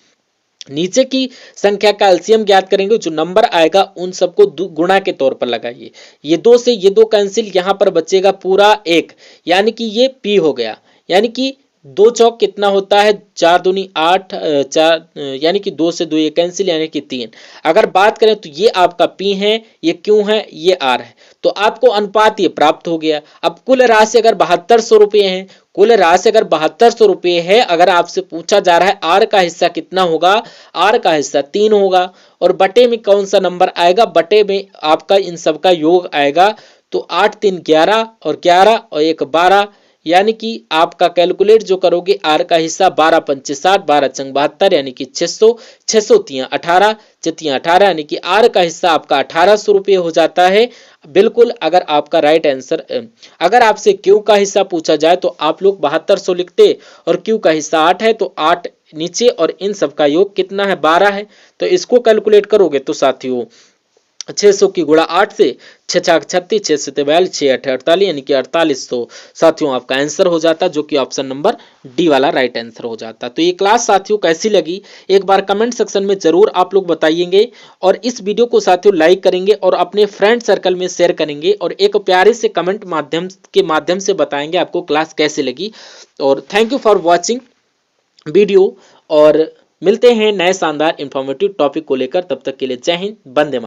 नीचे की संख्या का एलसीएम ज्ञात करेंगे, जो नंबर आएगा उन सबको गुणा के तौर पर लगाइए। ये 2 से ये 2 कैंसिल, यहाँ पर बचेगा पूरा 1, यानी कि ये पी हो गया। यानी कि 2 चौक कितना होता है, 4 दूनी 8, 4, यानी कि 2 से 2 ये कैंसिल, यानी कि 3। अगर बात करें तो ये आपका पी है, ये क्यू है, ये आर है। तो आपको अनुपात ये प्राप्त हो गया। अब कुल राशि अगर 7200 रुपये है, कुल राशि अगर 7200 रुपये है, अगर आपसे पूछा जा रहा है आर का हिस्सा कितना होगा, आर का हिस्सा 3 होगा, और बटे में कौन सा नंबर आएगा, बटे में आपका इन सब का योग आएगा। तो 8 3 11 और 11 और 1 12, यानी कि आपका कैलकुलेट जो करोगे आर का हिस्सा 12 पंचे 60, 12 चंग 72, यानी कि 600, 600 तियां 18, चितियां 18, यानी कि आर का हिस्सा आपका 1800 रुपये हो जाता है। बिल्कुल, अगर आपका राइट आंसर, अगर आपसे क्यू का हिस्सा पूछा जाए तो आप लोग 7200 लिखते, और क्यू का हिस्सा 8 है तो 8 नीचे, और इन सब का योग कितना है, 12 है। तो इसको कैलकुलेट करोगे तो साथियों 600 की गुणा 8 से 6 छाक 36, 6 से 42, 6 8 48, यानी कि 4800 साथियों आपका आंसर हो जाता, जो कि ऑप्शन नंबर डी वाला राइट आंसर हो जाता। तो ये क्लास साथियों कैसी लगी एक बार कमेंट सेक्शन में जरूर आप लोग बताइएंगे, और इस वीडियो को साथियों लाइक करेंगे और अपने फ्रेंड सर्कल में शेयर करेंगे, और एक प्यारे से कमेंट माध्यम से बताएंगे आपको क्लास कैसे लगी। और thank you for watching video, और मिलते हैं नए शानदार इंफॉर्मेटिव टॉपिक को लेकर। तब तक के लिए जय हिंद, वंदे मातरम।